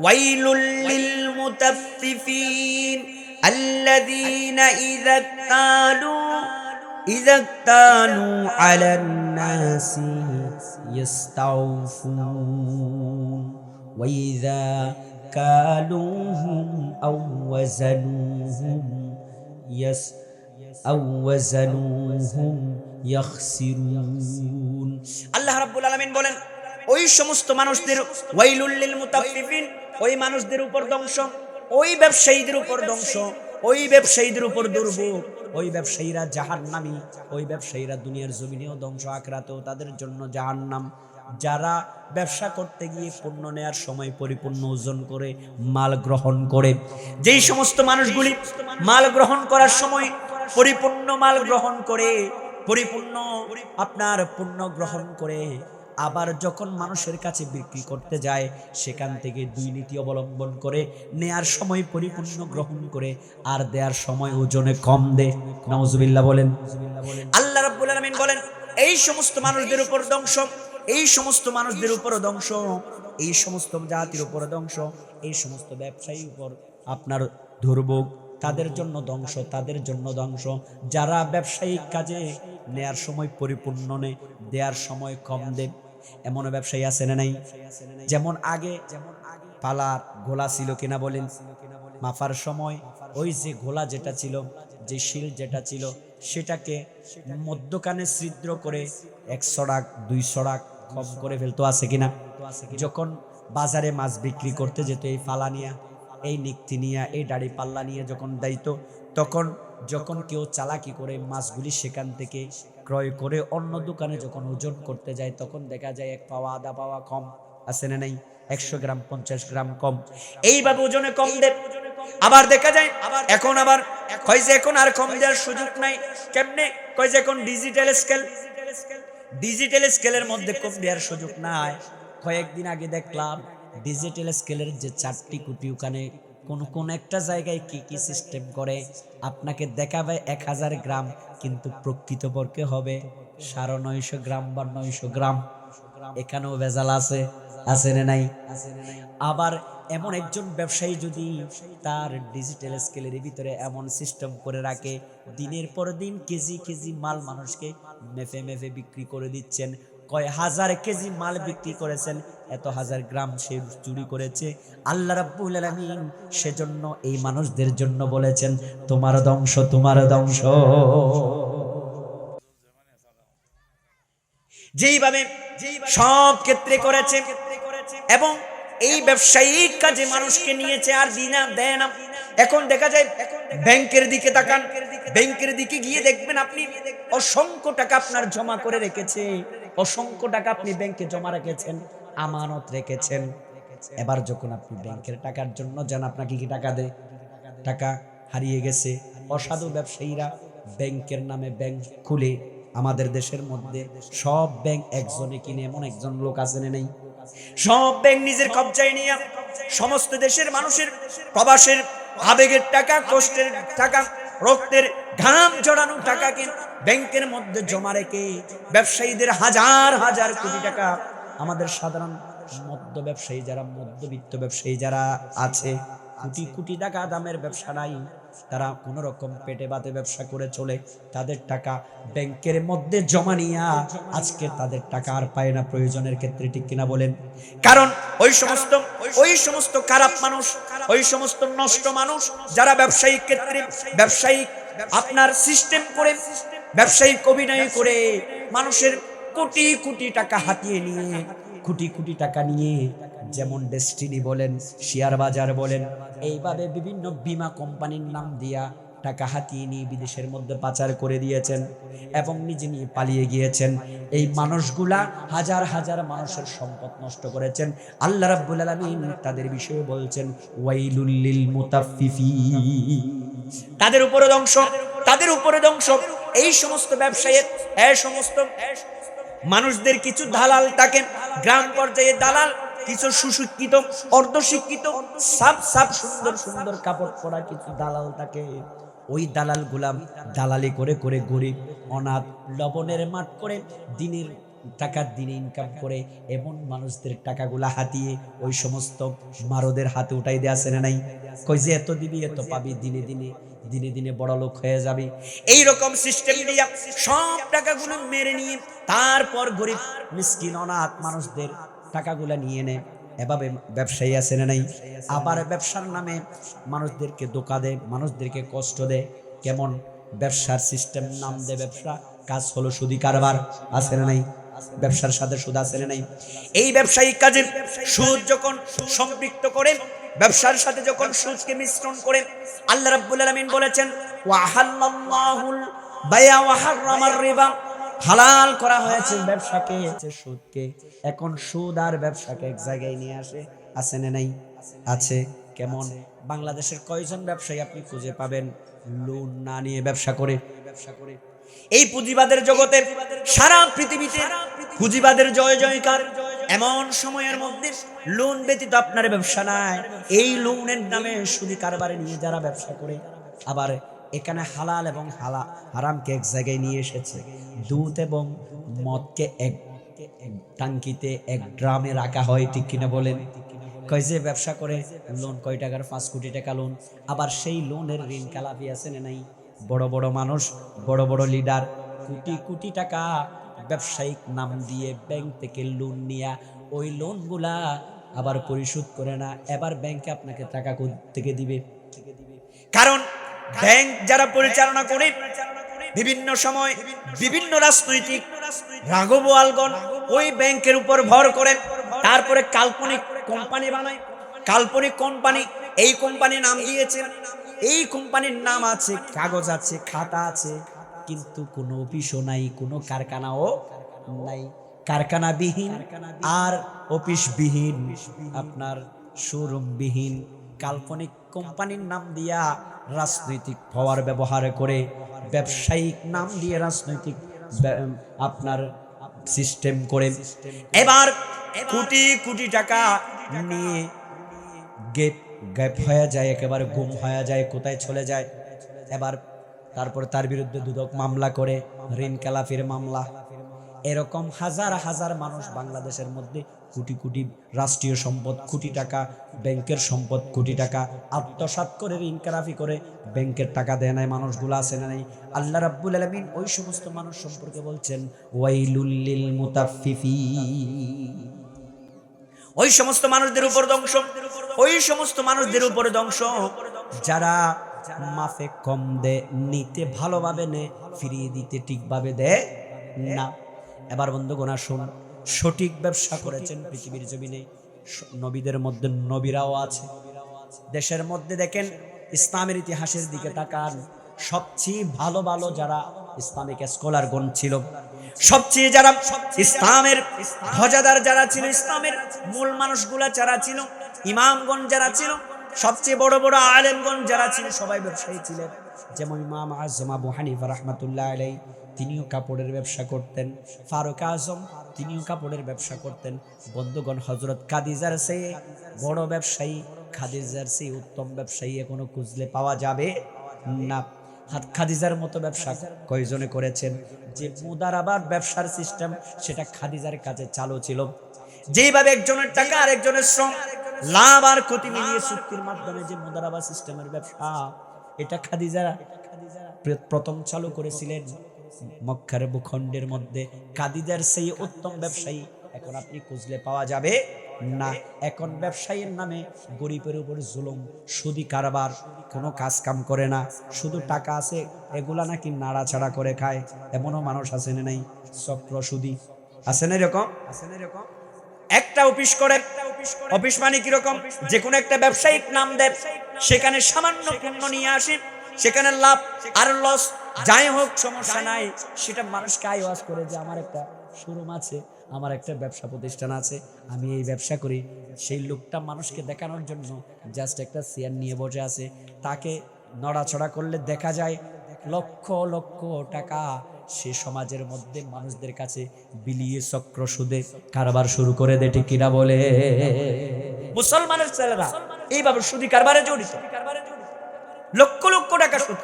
ওয়াইলুল লিল মুতাফফিফিন আল্লাযীনা إذا اكتالوا على الناس يستوفون وإذا كالوهم أو وزنوهم يخسرون। আল্লাহ রাব্বুল আলামিন বলেন, ওই সমস্ত মানুষদের, ওয়াইলুল লিল মুতাফফিফিন, ওই মানুষদের উপর ধ্বংস, ওই ব্যবসায়ীদের উপর ধ্বংস, ওই ব্যবসায়ীদের উপর দুর্ভোগ, ওই ব্যবসায়ীরা জাহান্নামী, ওই ব্যবসায়ীরা দুনিয়ার জমিনেও ধ্বংস, আখিরাতেও তাদের জন্য জাহান্নাম। যারা ব্যবসা করতে গিয়ে পণ্য নেয়ার সময় পরিপূর্ণ ওজন করে মাল গ্রহণ করে, যেই সমস্ত মানুষগুলি মাল গ্রহণ করার সময় পরিপূর্ণ মাল গ্রহণ করে, পরিপূর্ণ আপনার পণ্য গ্রহণ করে, আবার যখন মানুষের কাছে বিক্রি করতে যায় সেখান থেকে দুই নীতি অবলম্বন করে, নেয়ার সময় পরিপূর্ণ গ্রহণ করে আর দেওয়ার সময় ওজনে কম দেয়। নাউজুবিল্লাহ বলেন। আল্লাহ রাব্বুল আলামিন বলেন এই সমস্ত মানুষদের উপর ধ্বংস, এই সমস্ত মানুষদের উপর ধ্বংস, এই সমস্ত জাতির উপর ধ্বংস, এই সমস্ত ব্যবসায়ীর উপর আপনার দুর্ভোগ, তাদের জন্য ধ্বংস, তাদের জন্য ধ্বংস যারা ব্যবসায়িক কাজে নেয়ার সময় পরিপূর্ণ নেয়, দেওয়ার সময় কম দেয়। এমন ব্যবসায়ী আছে না নাই? যেমন আগে পালার গোলা ছিল কিনা বলেন, মাফার সময় ওই যে গোলা যেটা ছিল, যে শিল যেটা ছিল সেটাকে মধ্যখানে ছিদ্র করে 100 টাকা 200 টাকা কম করে ফেলতো, আছে কিনা? যখন বাজারে মাছ বিক্রি করতে যেত এই ফালা নিয়া, এই নিক্তি নিয়া, এই দাড়ি পাল্লা নিয়ে যখন দায়িত্ব, তখন যখন কেউ চালাকি করে মাছগুলি সেখান থেকে ক্রয় করে অন্য দোকানে যখন ওজন করতে যায় তখন দেখা যায় 1 পাওয়া আধা পাওয়া কম, আছে না নাই? 100 গ্রাম 50 গ্রাম কম, এইভাবে ওজনে কম দেয়। আবার দেখা যায় এখন আবার কয় যে এখন আর কম দেওয়ার সুযোগ নাই। কেমনে? কয় যে এখন ডিজিটাল স্কেল, ডিজিটাল স্কেলের মধ্যে কম দেওয়ার সুযোগ নাই। কয়েকদিন আগে দেখলাম ডিজিটাল স্কেলের যে 4টি কুটি, ওখানে কোন একটা জায়গায় কি কি সিস্টেম করে আপনাকে দেখাবে 1000 গ্রাম, কিন্তু প্রকৃতপক্ষে হবে 950 গ্রাম বা 900 গ্রাম। এখানেও ভেজাল আছে, আছে না নাই? আবার এমন একজন ব্যবসায়ী যদি তার ডিজিটাল স্কেলের ভিতরে এমন সিস্টেম করে রাখে, দিনের পর দিন কেজি কেজি মাল মানুষকে মেপে মেপে বিক্রি করে দিচ্ছেন, কয় হাজার কেজি মাল বিক্রি করেছেন, এত হাজার গ্রাম সে চুরি করেছে। আল্লাহ রাব্বুল আলামিন সেজন্য এই মানুষদের জন্য বলেছেন তোমার ধ্বংস, তোমার ধ্বংস। যেইভাবে সব ক্ষেত্রে করেছে এবং এই ব্যবসায়িক কাজে মানুষকে নিয়েছে আর দিনা দেয় না। এখন দেখা যায় ব্যাংকের দিকে তাকান, ব্যাংকের দিকে গিয়ে দেখবেন আপনি অসংখ্য টাকা আপনার জমা করে রেখেছে, অসংখ্য টাকা আপনি ব্যাংকে জমা রেখেছেন, আমানত রেখেছেন। এবার যখন আপনি ব্যাংকের টাকার জন্য যান, আপনাকে কি টাকা দেয়? টাকা হারিয়ে গেছে। অসাধু ব্যবসায়ীরা ব্যাংকের নামে ব্যাংক খুলে আমাদের দেশের মধ্যে সব ব্যাংক একজনে কিনে, এমন একজন লোক আছে না নেই? সব ব্যাংক নিজের কবজায় নিয়ে সমস্ত দেশের মানুষের প্রবাসের আবেগের টাকা, কষ্টের টাকা, রক্তের ঘাম জড়ানো টাকাকে ব্যাংকের মধ্যে জমা রেখে ব্যবসায়ীদের হাজার হাজার কোটি টাকা, আমাদের সাধারণ মধ্য ব্যবসায়ী যারা, মধ্যবিত্ত ব্যবসায়ী যারা আছে, কোটি কোটি টাকা দামের ব্যবসা নাই, তারা কোনো রকম পেটে ভাতে ব্যবসা করে চলে, তাদের টাকা ব্যাংকের মধ্যে জমা নিয়ে আজকে তাদের টাকা আর পায় না প্রয়োজনের ক্ষেত্রে, ঠিক কিনা বলেন? কারণ ওই সমস্ত খারাপ মানুষ, ওই সমস্ত নষ্ট মানুষ যারা ব্যবসায়িক ক্ষেত্রে ব্যবসায়িক আপনার সিস্টেম করে, ব্যবসায়িক অভিনয় করে মানুষের কোটি কোটি টাকা হাতিয়ে নিয়ে, কোটি কোটি টাকা নিয়ে, যেমন ডেস্টিনি বলেন, শেয়ার বাজার বলেন, এইভাবে বিভিন্ন বীমা কোম্পানির নাম দিয়া টাকা হাতিয়ে নিয়ে বিদেশের মধ্যে পাচার করে দিয়েছেন এবং নিজে নিয়ে পালিয়ে গিয়েছেন। এই মানুষগুলা হাজার হাজার মানুষের সম্পদ নষ্ট করেছেন। আল্লাহ রাব্বুল আলামিন তাদের বিষয়ে বলছেন ওয়াইলুল লিল মুতাফফিফিন, তাদের উপরে ধ্বংস, তাদের উপরে ধ্বংস। এই সমস্ত ব্যবসায়ী, এই সমস্ত মানুষদের কিছু দালাল থাকে গ্রাম পর্যায়ে, দালাল কিছু সুশিক্ষিত, অর্ধশিক্ষিত, সাপ সাপ সুন্দর সুন্দর কাপড় পরা কিছু দালাল থাকে। ওই দালাল গুলাম দালালি করে করে গরিব অনাথ লবণের মাঠ করে দিনের টাকা দিনে ইনকাম করে এমন মানুষদের টাকাগুলা হাতিয়ে ওই সমস্ত মারদের হাতে উঠাই দেয়া আছে না নাই? কই যে এত দিবি এত পাবি, দিনে দিনে দিনে দিনে বড় লোক হয়ে যাবে, এই রকম সিস্টেম দিয়া সব টাকাগুলো মেরে নিয়ে তারপর গরিব মিসকিন অনাথ মানুষদের টাকাগুলা নিয়ে নেয়। এভাবে ব্যবসায়ী আছে না নাই? আবার ব্যবসার নামে মানুষদেরকে ধোঁকা দেয়, মানুষদেরকে কষ্ট দেয়। কেমন ব্যবসার সিস্টেম নাম দেয় ব্যবসা, কাজ হলো সুদি কারবার, আছে না নাই? ব্যবসার সাথে সুদ আছে না নাই? এই ব্যবসায়িক কাজে সুদ যখন সম্পৃক্ত করে, ব্যবসার সাথে যখন সুদকে মিশ্রণ করে, আল্লাহ রাব্বুল আলামিন বলেছেন ওয়া হাল্লাল্লাহুল বায়া ওয়া হারামার রিবা, হালাল করা হয়েছে ব্যবসাকে, সুদকে। এখন সুদ আর ব্যবসাকে এক জায়গায় নিয়ে আসে, আছে না নাই? আছে। কেমন? বাংলাদেশের কয়জন ব্যবসায়ী আপনি খুঁজে পাবেন লোন না নিয়ে ব্যবসা করে? এই পুঁজিবাদের জগতে সারা পৃথিবীতে পুঁজিবাদের জয় জয়কার। এমন সময়ের মধ্যে লোন ব্যতীত আপনার ব্যবসা নাই। এই লোনের নামে সুদি কারবারে নিয়ে যারা ব্যবসা করে, আবার এখানে হালাল এবং হারামকে এক জায়গায় নিয়ে এসেছে। দুধ এবং মদকে এক টাঙ্কিতে এক ড্রামে রাখা হয়, ঠিক কিনা বলেন? কয় যে ব্যবসা করে লোন কয় টাকার, 5 কোটি টাকা লোন। আবার সেই লোনের ঋণ খেলাপি আছে না নাই? বড় বড় মানুষ, বড় বড় লিডার কোটি কোটি টাকা ব্যবসায়িক নাম দিয়ে ব্যাংক থেকে লোন নিয়ে ওই লোনগুলা আবার পরিশোধ করে না। এবার ব্যাংকে আপনাকে টাকা থেকে দিবে? কারণ ব্যাংক যারা পরিচালনা করে বিভিন্ন সময় বিভিন্ন রাজনৈতিক রাঘবওয়ালগণ ওই ব্যাংকের উপর ভর করে তারপরে কাল্পনিক কোম্পানি বানায়। কাল্পনিক কোম্পানি, এই কোম্পানির নাম দিয়েছে, এই কোম্পানির নাম আছে, কাগজ আছে, খাতা আছে, কিন্তু কোনো অফিসও নাই, কোনো কারখানাও নাই। কারখানাবিহীন আর অফিসবিহীন, আপনার শোরুমবিহীন কাল্পনিক কোম্পানির নাম দিয়া রাজনৈতিক পাওয়ার ব্যবহার করে, ব্যবসায়িক নাম দিয়ে রাজনৈতিক আপনার সিস্টেম করে এবার কোটি কোটি টাকা নিয়ে গ্যাপ হয়ে যায়, একেবারে গুম হয়ে যায়, কোথায় চলে যায়। এবার তারপর তার বিরুদ্ধে দুদক মামলা করে, ঋণ খেলাপির মামলা। এরকম হাজার হাজার মানুষ বাংলাদেশের মধ্যে কোটি কোটি রাষ্ট্রীয় সম্পদ, কোটি টাকা ব্যাংকের সম্পদ, কোটি টাকা আত্মসাৎ করে ঋণ খেলাপি করে ব্যাংকের টাকা দেয় নাই মানুষগুলো আছে না নাই? আল্লাহ রাব্বুল আলামিন ওই সমস্ত মানুষ সম্পর্কে বলছেন ওয়াইলুল লিল মুতাফফিফিন। ওই সমস্ত মানুষদের উপর ধ্বংস, ওই সমস্ত মানুষদের উপর ধ্বংস যারা মাফে কম দেয়, নিতে ভালোভাবে নেয়, ফিরিয়ে দিতে ঠিকভাবে দেয় না। এবার বন্ধুগণ আসুন, সঠিক ব্যবসা করেছেন পৃথিবীর জমিনে নবীদের মধ্যে, নবীরাও আছে। দেশের মধ্যে দেখেন ইসলামের ইতিহাসের দিকে তাকান, সবচেয়ে ভালো ভালো যারা ইসলামিক স্কলারগণ ছিল, সবচেয়ে যারা ইসলামের ধ্বজাদার যারা ছিল, ইসলামের মূল মানুষগুলা যারা ছিল, ইমামগণ যারা ছিল, সবচেয়ে বড় বড় আলেমগণ যারা ছিল, সবাই ব্যবসায়ী ছিলেন। যেমন ইমাম আজম আবু হানিফা রাহমাতুল্লাহ আলাইহি, তিনিও কাপড়ের ব্যবসা করতেন। ফারুক আজম, তিনিও কাপড়ের ব্যবসা করতেন। বন্ধুগণ, হযরত খাদিজার চেয়ে বড় ব্যবসায়ী, খাদিজার চেয়ে উত্তম ব্যবসায়ী এখনো খুঁজলে পাওয়া যাবে না। খাদিজার মতো ব্যবসা কয়জনে করেছেন? যে মুদারাবার ব্যবসার সিস্টেম, সেটা খাদিজার কাছে চালু ছিল। যেভাবে একজনের টাকা আর একজনের শ্রম, লাভ আর ক্ষতি মিলিয়ে চুক্তির মাধ্যমে যে মুদারাবা সিস্টেমের ব্যবসা, এটা খাদিজা প্রথম চালু করেছিলেন মক্কার ভূখণ্ডের মধ্যে। খাদিজার সেই উত্তম ব্যবসায়ী এখন আপনি খুঁজলে পাওয়া যাবে না। এখন ব্যবসায়ীর নামে গরিবের উপর জুলুম, সুদি কারবার, কোনো কাজ কাম করে না, শুধু টাকা আছে, এগুলা নাকি নাড়াচাড়া করে খায়। এমনও মানুষ আছে না নাই? চক্র সুদি আছে না এরকম? একটা অফিস করে, অফিস মানে কিরকম? যে কোনো একটা ব্যবসায়িক নাম দেয়, সেখানে সামান্য পণ্য নিয়ে আসে, সেখানে লাভ আর লস যাই হোক সমস্যা নাই, সেটা মানুষকে আইওয়াজ করে যে আমার একটা শোরুম আছে, আমার একটা ব্যবসা প্রতিষ্ঠান আছে, আমি এই ব্যবসা করি। সেই লোকটা মানুষকে দেখানোর জন্য জাস্ট একটা চেয়ার নিয়ে বসে আছে, তাকে নড়াচড়া করলে দেখা যায় লক্ষ লক্ষ টাকা সে সমাজের মধ্যে মানুষদের কাছে বিলিয়ে চক্র সুদে কারবার শুরু করে দেয়। ঠিক কিনা বলে? মুসলমানের ছেলেরা এইভাবে সুদি কারবারে জড়িত, লক্ষ লক্ষ টাকা সুদ,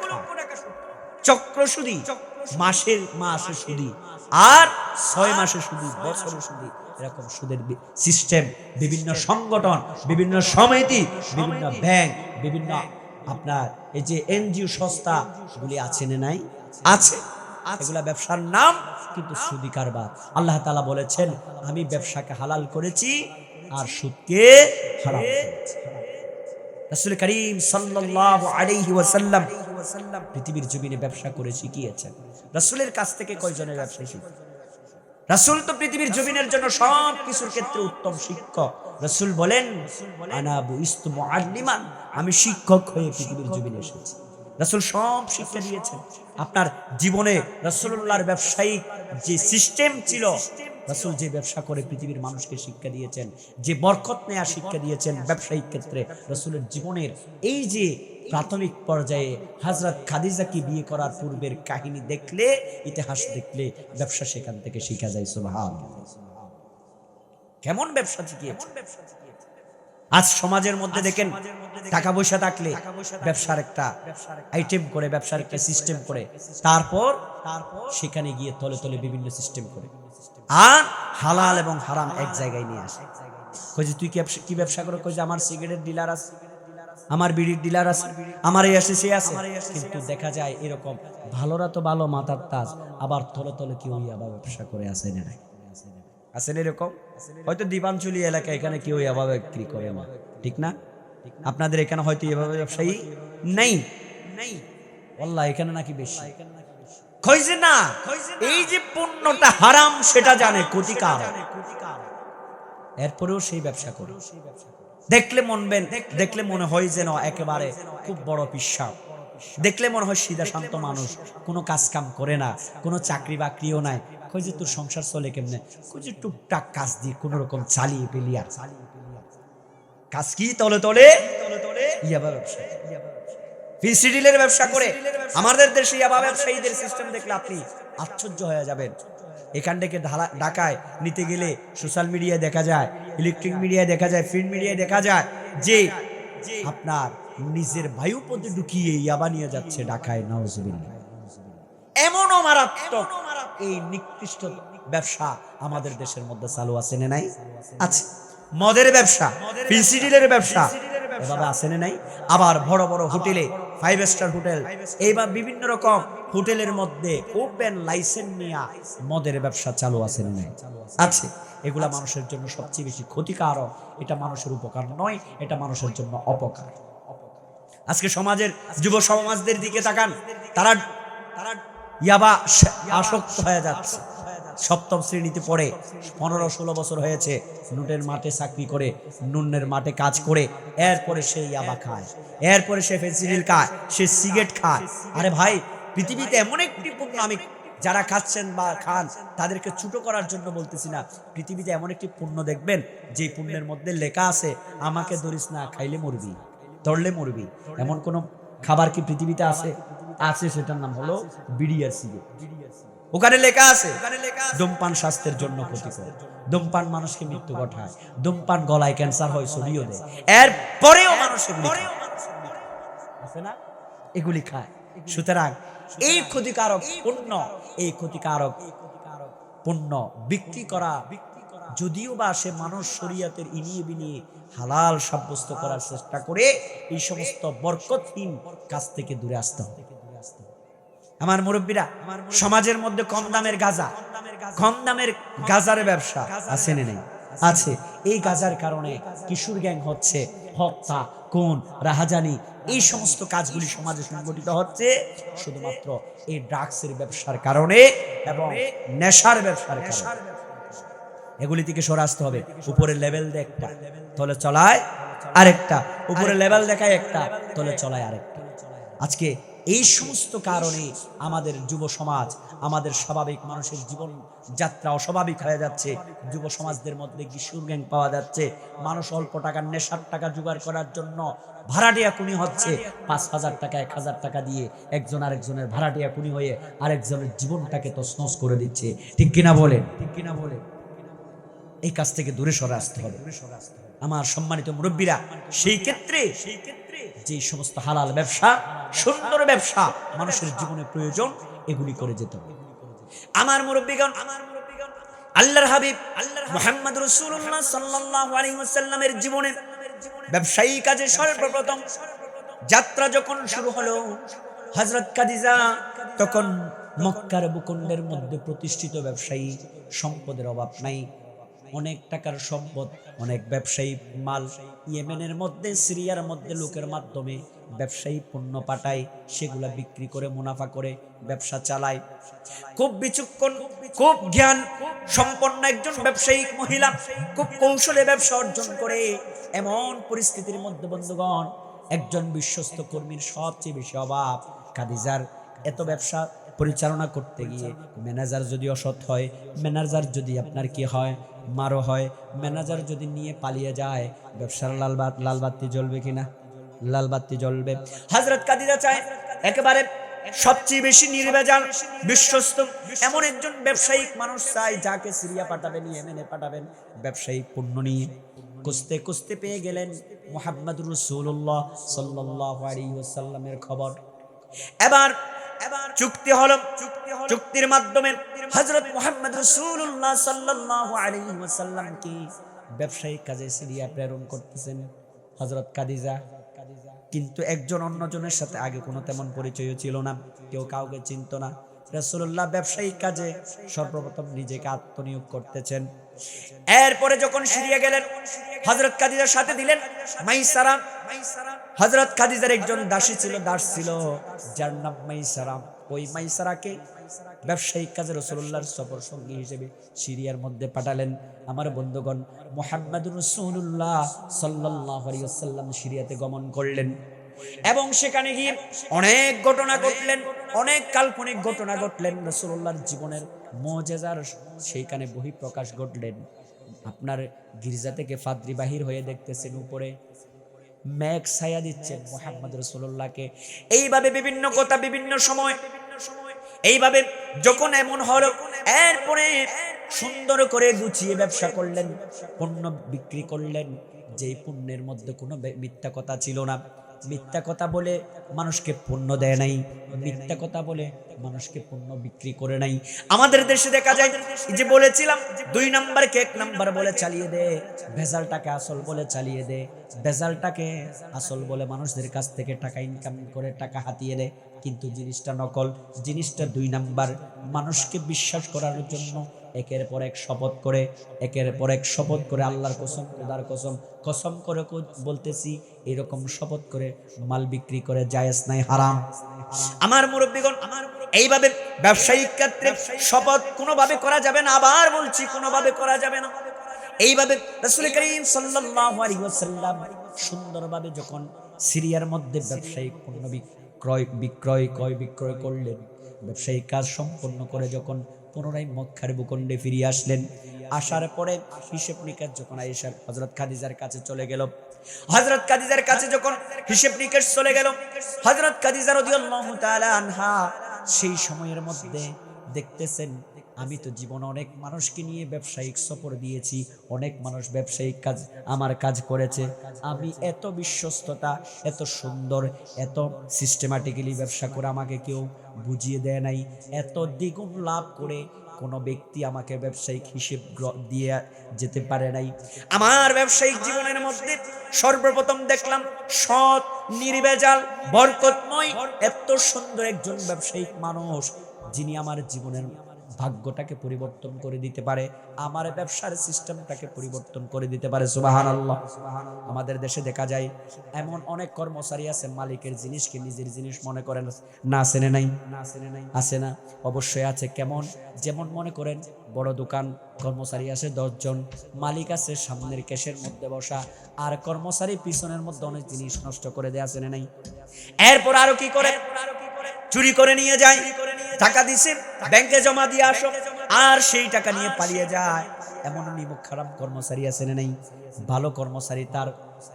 চক্র সুদি, মাসে সুদি, আর 6 মাসে সুদি, বছরে সুদি, এরকম সুদের সিস্টেম। বিভিন্ন সংগঠন, বিভিন্ন সমিতি, বিভিন্ন ব্যাংক, বিভিন্ন আপনার এই যে এনজিও সংস্থা গুলি আছে না নাই? আছে। এগুলা ব্যবসার নাম, কিন্তু সুদি কারবার। আল্লাহ তাআলা বলেছেন আমি ব্যবসাকে হালাল করেছি আর সুদকে হারাম করেছি। রাসূল করিম সাল্লাল্লাহু আলাইহি ওয়াসাল্লাম পৃথিবীর জমিনে ব্যবসা করে শিখিয়েছেন। রাসূলের কাছ থেকে কয়জনের ব্যবসা শিখে? রাসূল তো পৃথিবীর জমিনের জন্য সব কিছুর ক্ষেত্রে উত্তম শিক্ষক। রাসূল বলেন আনা বুইস্তু মুআল্লিমান, আমি শিক্ষক হয়ে পৃথিবীর জমিনে এসেছি। রাসূল সব শিক্ষা দিয়েছেন। আপনার জীবনে রাসূলুল্লাহর ব্যবসায়িক যে সিস্টেম ছিল, রাসূল যে ব্যবসা করে পৃথিবীর মানুষকে শিক্ষা দিয়েছেন, যে বরকত নেয়া শিক্ষা দিয়েছেন ব্যবসায়িক ক্ষেত্রে, রাসূলের জীবনের এই যে প্রাথমিক পর্যায়ে হযরত খাদিজাকে বিয়ে করার পূর্বের কাহিনী দেখলে, ইতিহাস দেখলে ব্যবসা সেখান থেকে শিখা যায়। সুবহানাল্লাহ। কেমন ব্যবসা শিখিয়েছে। আজ সমাজের মধ্যে দেখেন টাকা পয়সা থাকলে ব্যবসার একটা আইটেম করে, ব্যবসার একটা সিস্টেম করে, তারপর সেখানে গিয়ে তলে তলে বিভিন্ন সিস্টেম করে, আর হালাল এবং হারাম এক জায়গায় নিয়ে আসে। কই যে তুই কি ব্যবসা করো? কই যে আমার সিগারেট ডিলার আছে, আমার বিড়ির ডিলার আছে, আমার এই আছে সে আছে। কিন্তু দেখা যায় এরকম ভালোরা তো ভালো মাথার তাজ, আবার তলে তলে কেউ আবার ব্যবসা করে আসে না, নাই আছেন এরকম? হয়তো দীপাঞ্চলি এলাকায় এখানে কেউ এভাবে বিক্রি করে না, ঠিক না? আপনাদের এখানে হয়তো এভাবে ব্যবসায়ী নেই, আল্লাহ এখানে নাকি বেশি। কইছে না, এই যে পণ্যটা হারাম সেটা জানে, ক্ষতিকার, এরপরেও সেই ব্যবসা করে। দেখলে মনে হয় যেন একেবারে খুব বড় পিশাব, দেখলে মনে হয় সিধা শান্ত মানুষ, কোনো কাজ কাম করে না, কোনো চাকরি বাকরিও নাই। কই যে তোর সংসার চলে কেমনে? কই যে টুকটাক কাজ দিয়ে কোন রকম চালিয়ে পেলিয়া। কাজ কি? তলে তলে ইয়াবা ব্যবসা, ফিসিডিলের ব্যবসা করে। আমাদের দেশে ইয়াবা ব্যবসায়ীদের সিস্টেম দেখলে আপনি আশ্চর্য হয়ে যাবেন। এখান থেকে ঢাকায় নিতে গেলে সোশ্যাল মিডিয়ায় দেখা যায়, ইলেকট্রিক মিডিয়ায় দেখা যায়, প্রিন্ট মিডিয়ায় দেখা যায় যে আপনার নিজের বায়ুপথে ঢুকিয়ে ইয়াবা নিয়ে যাচ্ছে ঢাকায়। নাউজুবিল্লাহ। এমনও মারাত্মক এই নিকৃষ্ট ব্যবসা আমাদের দেশের মধ্যে চালু আছে না নাই? আছে। মদের ব্যবসা, ফিসিডিলের ব্যবসা এভাবে আছে না নাই? আবার বড় বড় হোটেলে, 5 স্টার হোটেল, এইবার বিভিন্ন রকম হোটেলের মধ্যে ওপেন লাইসেন্স নিয়ে মদের ব্যবসা চালু আছে না নাই? আছে। এগুলা মানুষের জন্য সবচেয়ে বেশি ক্ষতিকারক। এটা মানুষের উপকার নয়, এটা মানুষের জন্য অপকার। আজকে সমাজের যুব সমাজদের দিকে তাকান, তারা ইয়াবা আসক্ত হয়ে যাচ্ছে। সপ্তম শ্রেণীতে পড়ে, 15-16 বছর হয়েছে, নুনের মাঠে চাকরি করে, নুনের মাঠে কাজ করে, এরপরে সে ইয়াবা খায়, এরপরে সে ফেন্সিডিল খায়, সে সিগারেট খায়। আরে ভাই, পৃথিবীতে এমন একটি পণ্য, আমি যারা খাচ্ছেন বা খান তাদেরকে ছোট করার জন্য বলতেছি না, পৃথিবীতে এমন একটি পণ্য দেখবেন যে পণ্যের মধ্যে লেখা আছে আমাকে ধরিস না, খাইলে মরবি, ধরলে মরবি। এমন কোন খাবার কি পৃথিবীতে আছে? আছে, সেটার নাম হলো বিড়ি আর সিগারেট। ওখানে লেখা আছে ধূমপান স্বাস্থ্যের জন্য ক্ষতিকর, ধূমপান মানুষকে মৃত্যু ঘটায়, ধূমপান গলায় ক্যান্সার হয়, ছড়িয়ে দেয়। এরপরেও মানুষ এগুলি খায়। সুতরাং এই ক্ষতিকারক পণ্য, এই ক্ষতিকারক পণ্য বিক্রি করা, যদিও বা সে মানুষ শরীয়তের ইনিয়ে বিনিয়ে হালাল সাব্যস্ত করার চেষ্টা করে, এই সমস্ত বরকতহীন কাজ থেকে দূরে আসতে হবে। আমার মুরব্বীরা, সমাজের মধ্যে কম দামের গাঁজা, কম দামের গাঁজার ব্যবসা আছে না নেই? আছে। এই গাঁজার কারণে কিশোর গ্যাং হচ্ছে, হত্যা, খুন, রাহাজানি, এই সমস্ত কাজগুলি সমাজে সংগঠিত হচ্ছে শুধুমাত্র এই ড্রাগসের ব্যবসার কারণে এবং নেশার ব্যবসার কারণে। এগুলি থেকে সরে আসতে হবে। উপরে লেভেল দেয় একটা, তলে চলায় আরেকটা, উপরে লেভেল দেখায় একটা, তলে চলায় আরেকটা। আজকে এই সমস্ত কারণে আমাদের যুব সমাজ, আমাদের স্বাভাবিক মানুষের জীবন যাত্রা অস্বাভাবিক হয়ে যাচ্ছে। যুব সমাজদের মধ্যে কিশোর গ্যাং পাওয়া যাচ্ছে। মানুষ অল্প টাকার নেশার টাকা জোগাড় করার জন্য ভাড়াটিয়া খুনি হচ্ছে। 5,000 টাকা 1,000 টাকা দিয়ে একজন আরেকজনের ভাড়াটিয়া খুনি হয়ে আরেকজনের জীবনটাকে তছনছ করে দিচ্ছে। ঠিক কিনা বলেন? ঠিক কিনা বলেন? এই কাজ থেকে দূরে সরে আসতে হবে আমার সম্মানিত মুরব্বীরা। সেই ক্ষেত্রে যে সমস্ত হালাল ব্যবসা, সুন্দর ব্যবসা মানুষের জীবনে প্রয়োজন, এগুলি করে যেতে হবে। আমার মুরব্বীগণ, আল্লাহর হাবিব মুহাম্মদ রাসূলুল্লাহ সাল্লাল্লাহু আলাইহি ওয়াসাল্লামের জীবনে ব্যবসায়ী কাজে সর্বপ্রথম যাত্রা যখন শুরু হলো, হযরত খাদিজা তখন মক্কার ভূখণ্ডের মধ্যে প্রতিষ্ঠিত ব্যবসায়ী, সম্পদের অভাব নাই, অনেক টাকার সম্পদ, অনেক ব্যবসায়ী মাল ইয়েমেনের মধ্যে, সিরিয়ার মধ্যে লোকের মাধ্যমে ব্যবসায়ী পণ্য পাঠায়, সেগুলা বিক্রি করে মুনাফা করে ব্যবসা চালায়। খুব বিচক্ষণ, খুব জ্ঞান সম্পন্ন একজন ব্যবসায়িক মহিলা, খুব কৌশলে ব্যবসা অর্জন করে। এমন পরিস্থিতির মধ্যে বন্ধুগণ, একজন বিশ্বস্ত কর্মীর সবচেয়ে বেশি অভাব। খাদিজার এত ব্যবসা পরিচালনা করতে গিয়ে ম্যানেজার যদি অসৎ হয়, ম্যানেজার যদি আপনার কি হয়, মারো হয়, ম্যানেজার যদি নিয়ে পালিয়ে যায়, ব্যবসার লালবাতি জ্বলবে কিনা? লাল বাতি জ্বলবে। হযরত খাদিজা চায় একেবারে সবচেয়ে বেশি নির্ভেজাল বিশ্বস্ত এমন একজন ব্যবসায়িক মানুষ চাই, যাকে সিরিয়া পাঠাবেন, ইয়েমেনে পাঠাবেন ব্যবসায়িক পণ্য নিয়ে। খুঁজতে খুঁজতে পেয়ে গেলেন মুহাম্মদুর রাসূলুল্লাহ সাল্লাল্লাহু আলাইহি ওয়াসাল্লামের খবর। এবার চুক্তি হলো। চুক্তির মাধ্যমে হযরত মুহাম্মদ রাসূলুল্লাহ সাল্লাল্লাহু আলাইহি ওয়াসাল্লামকে ব্যবসায়িক কাজে সিরিয়া প্রেরণ করতেছেন হযরত খাদিজা। কিন্তু একজন অন্যজনের সাথে আগে কোনো তেমন পরিচয়ও ছিল না, কেউ কাউকে চিনত না। রাসূলুল্লাহ ব্যবসায়িক কাজে সর্বপ্রথম নিজেকে আত্মনিয়োগ করতেছেন। এরপরে যখন সিরিয়া গেলেন, হযরত খাদিজার সাথে দিলেন মাইসারা। হযরত খাদিজার একজন দাসী ছিল, দাস ছিল, যার নাম মাইসারা। ওই মাইসারাকে ব্যবসায়িক কাজে রাসূলুল্লাহর সফর সঙ্গী হিসেবে সিরিয়ার মধ্যে পাঠালেন। আমার বন্ধুগণ, মুহাম্মদুর রাসূলুল্লাহ সাল্লাল্লাহু আলাইহি ওয়াসাল্লাম সিরিয়াতে গমন করলেন এবং সেখানে গিয়ে অনেক ঘটনা ঘটলেন, অনেক কাল্পনিক ঘটনা ঘটলেন। রাসূলুল্লাহর জীবনের মুজিজার সেইখানে বহিঃপ্রকাশ ঘটলেন। আপনার গির্জা থেকে ফাদ্রি বাহির হয়ে দেখতেছেন উপরে মেঘ ছায়া দিচ্ছেন মুহাম্মদ রাসূলুল্লাহকে। এইভাবে বিভিন্ন কথা বিভিন্ন সময় এইভাবে যখন এমন হলো, এরপরে সুন্দর করে গুছিয়ে ব্যবসা করলেন, পণ্য বিক্রি করলেন, যেই পণ্যের মধ্যে কোনো মিথ্যা কথা ছিল না। মিথ্যা কথা বলে মানুষকে পণ্য দেয় নাই, মিথ্যা কথা বলে মানুষকে পণ্য বিক্রি করে নাই। আমাদের দেশে দেখা যায় যে বলেছিলাম 2 নাম্বারকে 1 নাম্বার বলে চালিয়ে দে, ভেজালটাকে আসল বলে চালিয়ে দে, ভেজালটাকে আসল বলে মানুষদের কাছ থেকে টাকা ইনকাম করে টাকা হাতিয়ে দেয়, কিন্তু জিনিসটা নকল, জিনিসটা 2 নাম্বার। মানুষকে বিশ্বাস করার জন্য একের পর এক শপথ করে, একের পর এক শপথ করে, আল্লাহর কসম, খোদার কসম, কসম করে বলতেছি, এরকম শপথ করে মাল বিক্রি করে জায়েজ নাই, হারাম। আমার মুরব্বিগণ, এইভাবে ব্যবসায়িক ক্ষেত্রে শপথ কোনোভাবে করা যাবে না। আবার বলছি, কোনোভাবে করা যাবে না। এইভাবে রাসূল করিম সাল্লাল্লাহু আলাইহি ওয়াসাল্লাম সুন্দরভাবে যখন সিরিয়ার মধ্যে ব্যবসায়িক পণ্য ক্রয় বিক্রয় করলেন, ব্যবসায়িক কাজ সম্পন্ন করে যখন পুনরায় মক্কার ভূখণ্ডে ফিরে আসলেন, আসার পরে হিসেব নিকাশ যখন আয়েশা হযরত খাদিজার কাছে চলে গেল, হযরত খাদিজার কাছে যখন হিসেব নিকাশ চলে গেল, হযরত খাদিজা রাদিয়াল্লাহু তাআলা আনহা সেই সময়ের মধ্যে দেখতেছেন, আমি তো জীবনে অনেক মানুষকে নিয়ে ব্যবসায়িক সফর দিয়েছি, অনেক মানুষ ব্যবসায়িক কাজ আমার কাজ করেছে, আমি এত বিশ্বস্ততা, এত সুন্দর, এত সিস্টেম্যাটিক্যালি ব্যবসা করে আমাকে কেউ বুঝিয়ে দেয় নাই, এত দ্বিগুণ লাভ করে কোনো ব্যক্তি আমাকে ব্যবসায়িক হিসেব দিয়ে যেতে পারে নাই। আমার ব্যবসায়িক জীবনের মধ্যে সর্বপ্রথম দেখলাম সৎ, নির্ভেজাল, বরকতময়, এত সুন্দর একজন ব্যবসায়িক মানুষ, যিনি আমার জীবনের ভাগ্যটাকে পরিবর্তন করে দিতে পারে, আমার ব্যবসার সিস্টেমটাকে পরিবর্তন করে দিতে পারে। সুবহানাল্লাহ। আমাদের দেশে দেখা যায় এমন অনেক কর্মচারী আছে, মালিকের জিনিসকে নিজের জিনিস মনে করেন না। আসেনে নাই? আছে না? অবশ্যই আছে। কেমন? যেমন মনে করেন বড় দোকান, কর্মচারী আছে 10 জন, মালিক আছে সামনের ক্যাশের মধ্যে বসা, আর কর্মচারী পিছনের মধ্যে অনেক জিনিস নষ্ট করে দেয়, আসেনে নাই? এরপর আরো কি করে? চুরি করে নিয়ে যায়, টাকা দিছে ব্যাংকে জমা দিয়ে আসো, আর সেই টাকা নিয়ে পালিয়ে যায়। এমন নিমুখ খারাপ কর্মচারী আছে না নাই? ভালো কর্মচারী, তার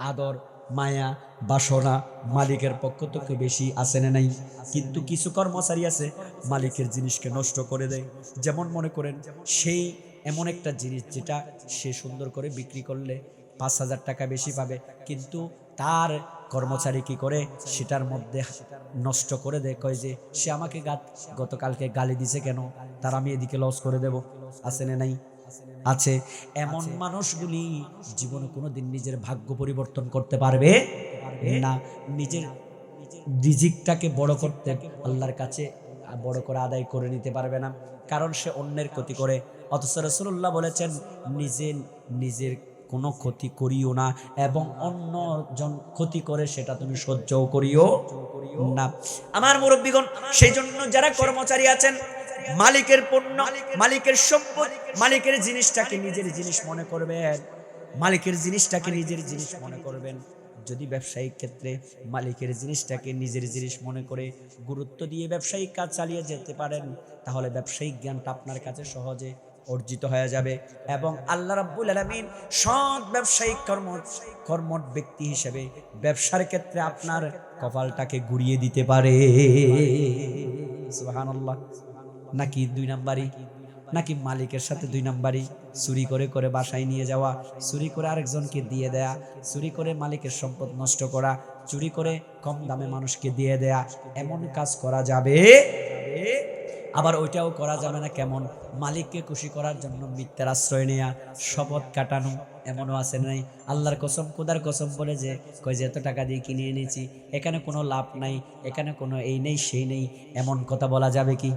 আদর, মায়া, বাসনা মালিকের পক্ষ থেকে বেশি আছে না নাই? কিন্তু কিছু কর্মচারী আছে মালিকের জিনিসকে নষ্ট করে দেয়। যেমন মনে করেন সেই এমন একটা জিনিস যেটা সে সুন্দর করে বিক্রি করলে 5,000 টাকা বেশি পাবে, কিন্তু তার কর্মচারী কি করে সেটার মধ্যে নষ্ট করে দেয়, কয় যে সে আমাকে গতকালকে গালি দিছে কেন, তার আমি এদিকে লস করে দেব। আছে না নাই? আছে। এমন মানুষগুলি জীবনে কোনোদিন নিজের ভাগ্য পরিবর্তন করতে পারবে না। নিজের রিজিকটাকে বড় করতে, আল্লাহর কাছে বড় করে আদায় করে নিতে পারবে না, কারণ সে অন্যের ক্ষতি করে। অথচ রাসূলুল্লাহ বলেছেন, নিজের কোনো ক্ষতি করিও না, এবং অন্যজন ক্ষতি করে সেটা তুমি সহ্যও করিও না। আমার মুরব্বিগণ, সেই জন্য যারা কর্মচারী আছেন, মালিকের পণ্য, মালিকের সম্পদ, মালিকের জিনিসটাকে নিজের জিনিস মনে করবেন, মালিকের জিনিসটাকে নিজের জিনিস মনে করবেন। যদি ব্যবসায়িক ক্ষেত্রে মালিকের জিনিসটাকে নিজের জিনিস মনে করে গুরুত্ব দিয়ে ব্যবসায়িক কাজ চালিয়ে যেতে পারেন, তাহলে ব্যবসায়িক জ্ঞানটা আপনার কাছে সহজে অর্জিত হয়ে যাবে এবং আল্লাহ রাব্বুল আলামিন সৎ ব্যবসায়িক কর্মঠ ব্যক্তি হিসেবে ব্যবসার ক্ষেত্রে আপনার কপালটাকে ঘুরিয়ে দিতে পারে। সুবহানাল্লাহ। নাকি 2 নাম্বারই, নাকি মালিকের সাথে 2 নাম্বারই, চুরি করে করে বাসায় নিয়ে যাওয়া, চুরি করে আরেকজনকে দিয়ে দেয়া, চুরি করে মালিকের সম্পদ নষ্ট করা, চুরি করে কম দামে মানুষকে দিয়ে দেয়া, এমন কাজ করা যাবে। আবার ওইটাও করা যাবে না কেমন, মালিককে খুশি করার জন্য মিথ্যার আশ্রয় নেয়া, শপথ কাটানো, এমনও আছে নাই? আল্লাহর কসম, খোদার কসম বলে যে কই যে এত টাকা দিয়ে কিনে এনেছি, এখানে কোনো লাভ নাই, এখানে কোনো এই নেই সেই নেই, এমন কথা বলা যাবে কি?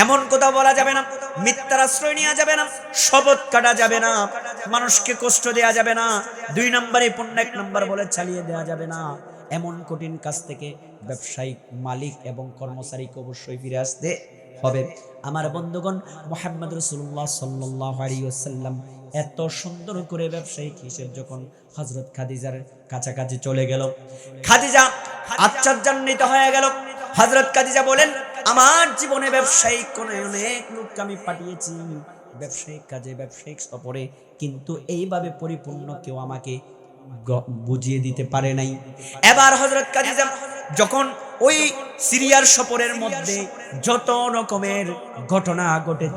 এমন কথা বলা যাবে না। মিথ্যার আশ্রয় নেওয়া যাবে না, শপথ কাটা যাবে না, মানুষকে কষ্ট দেয়া যাবে না, 2 নম্বরে পণ্য 1 নম্বর বলে চালিয়ে দেওয়া যাবে না। এমন কঠিন কাজ থেকে ব্যবসায়িক মালিক এবং কর্মচারীকে অবশ্যই ফিরে আসতে হবে। আমার বন্ধুগণ, মুহাম্মদ রাসূলুল্লাহ সাল্লাল্লাহু আলাইহি ওয়াসাল্লাম এত সুন্দর করে ব্যবসায়িক হিসেব যখন হযরত খাদিজার কাছাকাছি চলে গেল, খাদিজা আশ্চর্যান্বিত হয়ে গেল। হযরত খাদিজা বলেন, আমার জীবনে ব্যবসায়িক কোন অনেক লোককে আমি পাঠিয়েছি ব্যবসায়িক কাজে, ব্যবসায়িক সফরে, কিন্তু এইভাবে পরিপূর্ণ কেউ আমাকে বুঝিয়ে দিতে পারে নাই। এবার হযরত খাদিজা যখন ওই সিরিয়ার সফরের মধ্যে যত রকমের ঘটনা ঘটে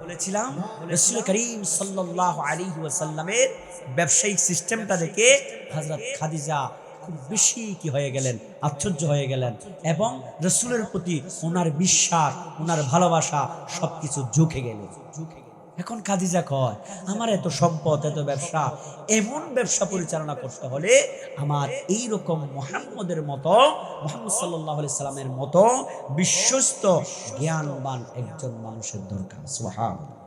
বলেছিলাম, রাসূল করিম সাল্লাল্লাহু আলাইহি ওয়াসাল্লামের ব্যবসায়িক সিস্টেমটা দেখে হযরত খাদিজা খুব বেশি কি হয়ে গেলেন, আশ্চর্য হয়ে গেলেন এবং রাসূলের প্রতি ওনার বিশ্বাস, ওনার ভালোবাসা সবকিছু ঝুঁকে গেল। এখন খাদিজা কয়, আমার এত সম্পদ, এত ব্যবসা, এমন ব্যবসা পরিচালনা করতে হলে আমার এই রকম মুহাম্মদের মতো, মুহাম্মদ সাল্লাল্লাহু আলাইহি সাল্লামের মতো বিশ্বস্ত জ্ঞানবান একজন মানুষের দরকার। সুবহানাল্লাহ।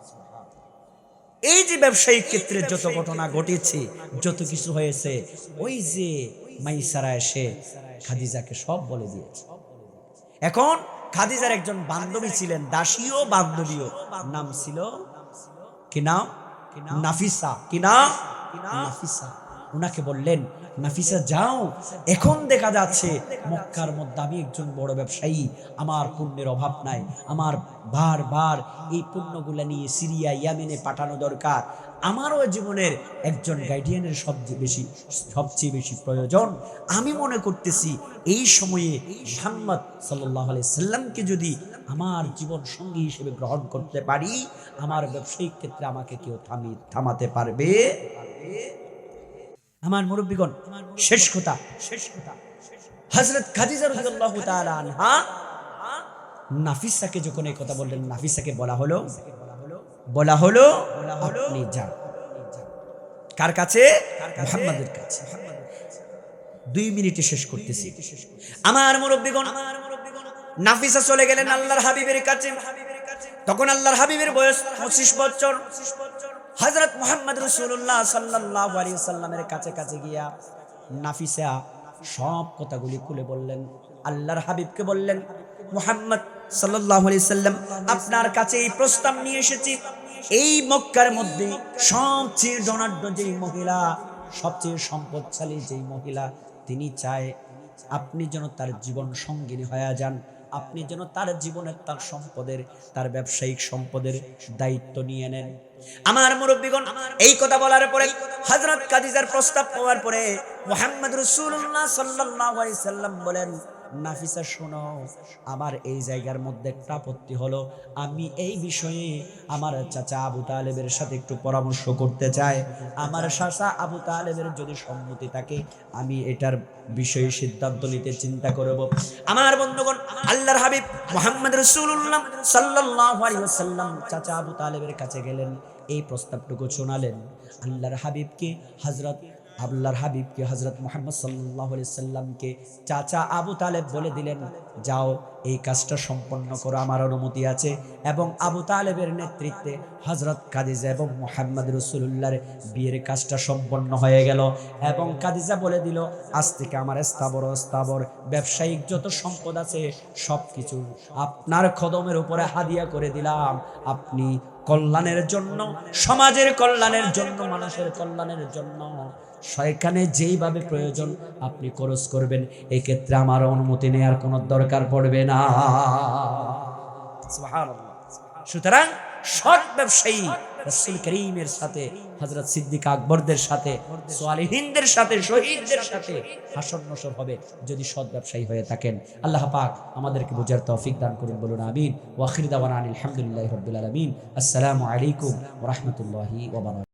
এই যে ব্যবসায়িক ক্ষেত্রে যত ঘটনা ঘটেছে, যত কিছু হয়েছে, ওই যে মাইসারা এসে খাদিজাকে সব বলে দিয়েছে। এখন খাদিজার একজন বান্ধবী ছিলেন, দাসীও বান্ধবীও, নাম ছিল কি নাম? নাফিসা। কি নাম? নাফিসা। উনাকে বললেন, নাফিসা যাও, এখন দেখা যাচ্ছে মক্কার মধ্যে আমি একজন বড় ব্যবসায়ী, আমার পণ্যের অভাব নাই, আমার বারবার এই পণ্যগুলা নিয়ে সিরিয়া, ইয়ামেনে পাঠানো দরকার, আমারও জীবনের একজন গাইডিয়ানের সবচেয়ে বেশি প্রয়োজন। আমি মনে করতেছি এই সময়ে মুহাম্মদ সাল্লাল্লাহু আলাইহি সাল্লামকে যদি আমার জীবন সঙ্গী হিসেবে গ্রহণ করতে পারি, আমার ব্যবসায়িক ক্ষেত্রে আমাকে কেউ থামাতে পারবে? আমার মুরব্বিগণ, শেষ কথা, হযরত খাদিজা রাদিয়াল্লাহু তাআলা আনহা নাফিসাকে যখন এই কথা বললেন, নাফিসাকে বলা হলো আপনি যান। কার কাছে? মুহাম্মাদের কাছে। 2 মিনিটে শেষ করতেছি। আমার মুরব্বিগণ, নাফিসা চলে গেলেন আল্লাহর হাবিবের কাছে। তখন আল্লাহর হাবিবের বয়স 25 বছর। হযরত মুহাম্মদ রাসূলুল্লাহ সাল্লাল্লাহু আলাইহি ওয়াসাল্লামের কাছে গিয়া নাফিসা সব কথাগুলি খুলে বললেন। আল্লাহর হাবিবকে বললেন, মুহাম্মদ সাল্লাল্লাহু আলাইহি ওয়াসাল্লাম, আপনার কাছে এই প্রস্তাব নিয়ে এসেছি। এই মক্কার মধ্যে সবচেয়ে ধনাঢ্য যেই মহিলা, সবচেয়ে সম্পদশালী যেই মহিলা, তিনি চায় আপনি যেন তার জীবন সঙ্গিনী হয়ে যান, আপনি যেন তার জীবনের, তার সম্পদের, তার ব্যবসায়িক সম্পদের দায়িত্ব নিয়ে নেন। আমার মুরব্বিগণ, এই কথা বলার পরে, হযরত খাদিজার প্রস্তাব পাওয়ার পরে মুহাম্মদ রাসূলুল্লাহ সাল্লাল্লাহু আলাইহি সাল্লাম বলেন, নাফিসা শোনো, আমার এই জায়গার মধ্যে একটা আপত্তি হলো, আমি এই বিষয়ে আমার চাচা আবু তালেবের সাথে একটু পরামর্শ করতে চাই। আমার চাচা আবু তালেবের যদি সম্মতি থাকে, আমি এটার বিষয়ে সিদ্ধান্ত নিতে চিন্তা করব। আমার বন্ধুগণ, আল্লাহর হাবিব মুহাম্মদ রাসূলুল্লাহ সাল্লাল্লাহু আলাইহি ওয়াসাল্লাম চাচা আবু তালেবের কাছে গেলেন, এই প্রস্তাবটুকু শোনালেন। আল্লাহর হাবিবকে হযরত মুহাম্মদ সাল্লাল্লাহু আলাইহি সাল্লামকে চাচা আবু তালেব বলে দিলেন, যাও এই কাজটা সম্পন্ন করো, আমার অনুমতি আছে। এবং আবু তালেবের নেতৃত্বে হযরত খাদিজা এবং মুহাম্মদ রাসূলুল্লাহর বিয়ের কাজটা সম্পন্ন হয়ে গেল। এবং খাদিজা বলে দিল, আজ থেকে আমার স্থাবর ব্যবসায়িক যত সম্পদ আছে সবকিছু আপনার কদমের উপরে হাদিয়া করে দিলাম। আপনি কল্যাণের জন্য, সমাজের কল্যাণের জন্য, মানুষের কল্যাণের জন্য সেখানে যেইভাবে প্রয়োজন আপনি খরচ করবেন, এই ক্ষেত্রে আমার অনুমতি নেওয়ার কোনো দরকার পড়বে না। সুবহানাল্লাহ। সুতরাং সৎ ব্যবসায়ী রাসূল করিমের সাথে, হযরত সিদ্দিক আকবরদের সাথে, সালেহিনদের সাথে, শহীদদের সাথে হাসর নসর হবে যদি সৎ ব্যবসায়ী হয়ে থাকেন। আল্লাহ পাক আমাদেরকে বোঝার তৌফিক দান করুন, বলুন আমিন। ওয়া আখির দাওয়ানা আলহামদুলিল্লাহি রাব্বিল আলামিন। আসসালামু আলাইকুম ওয়া রাহমাতুল্লাহি ওয়া বারাকাতুহু।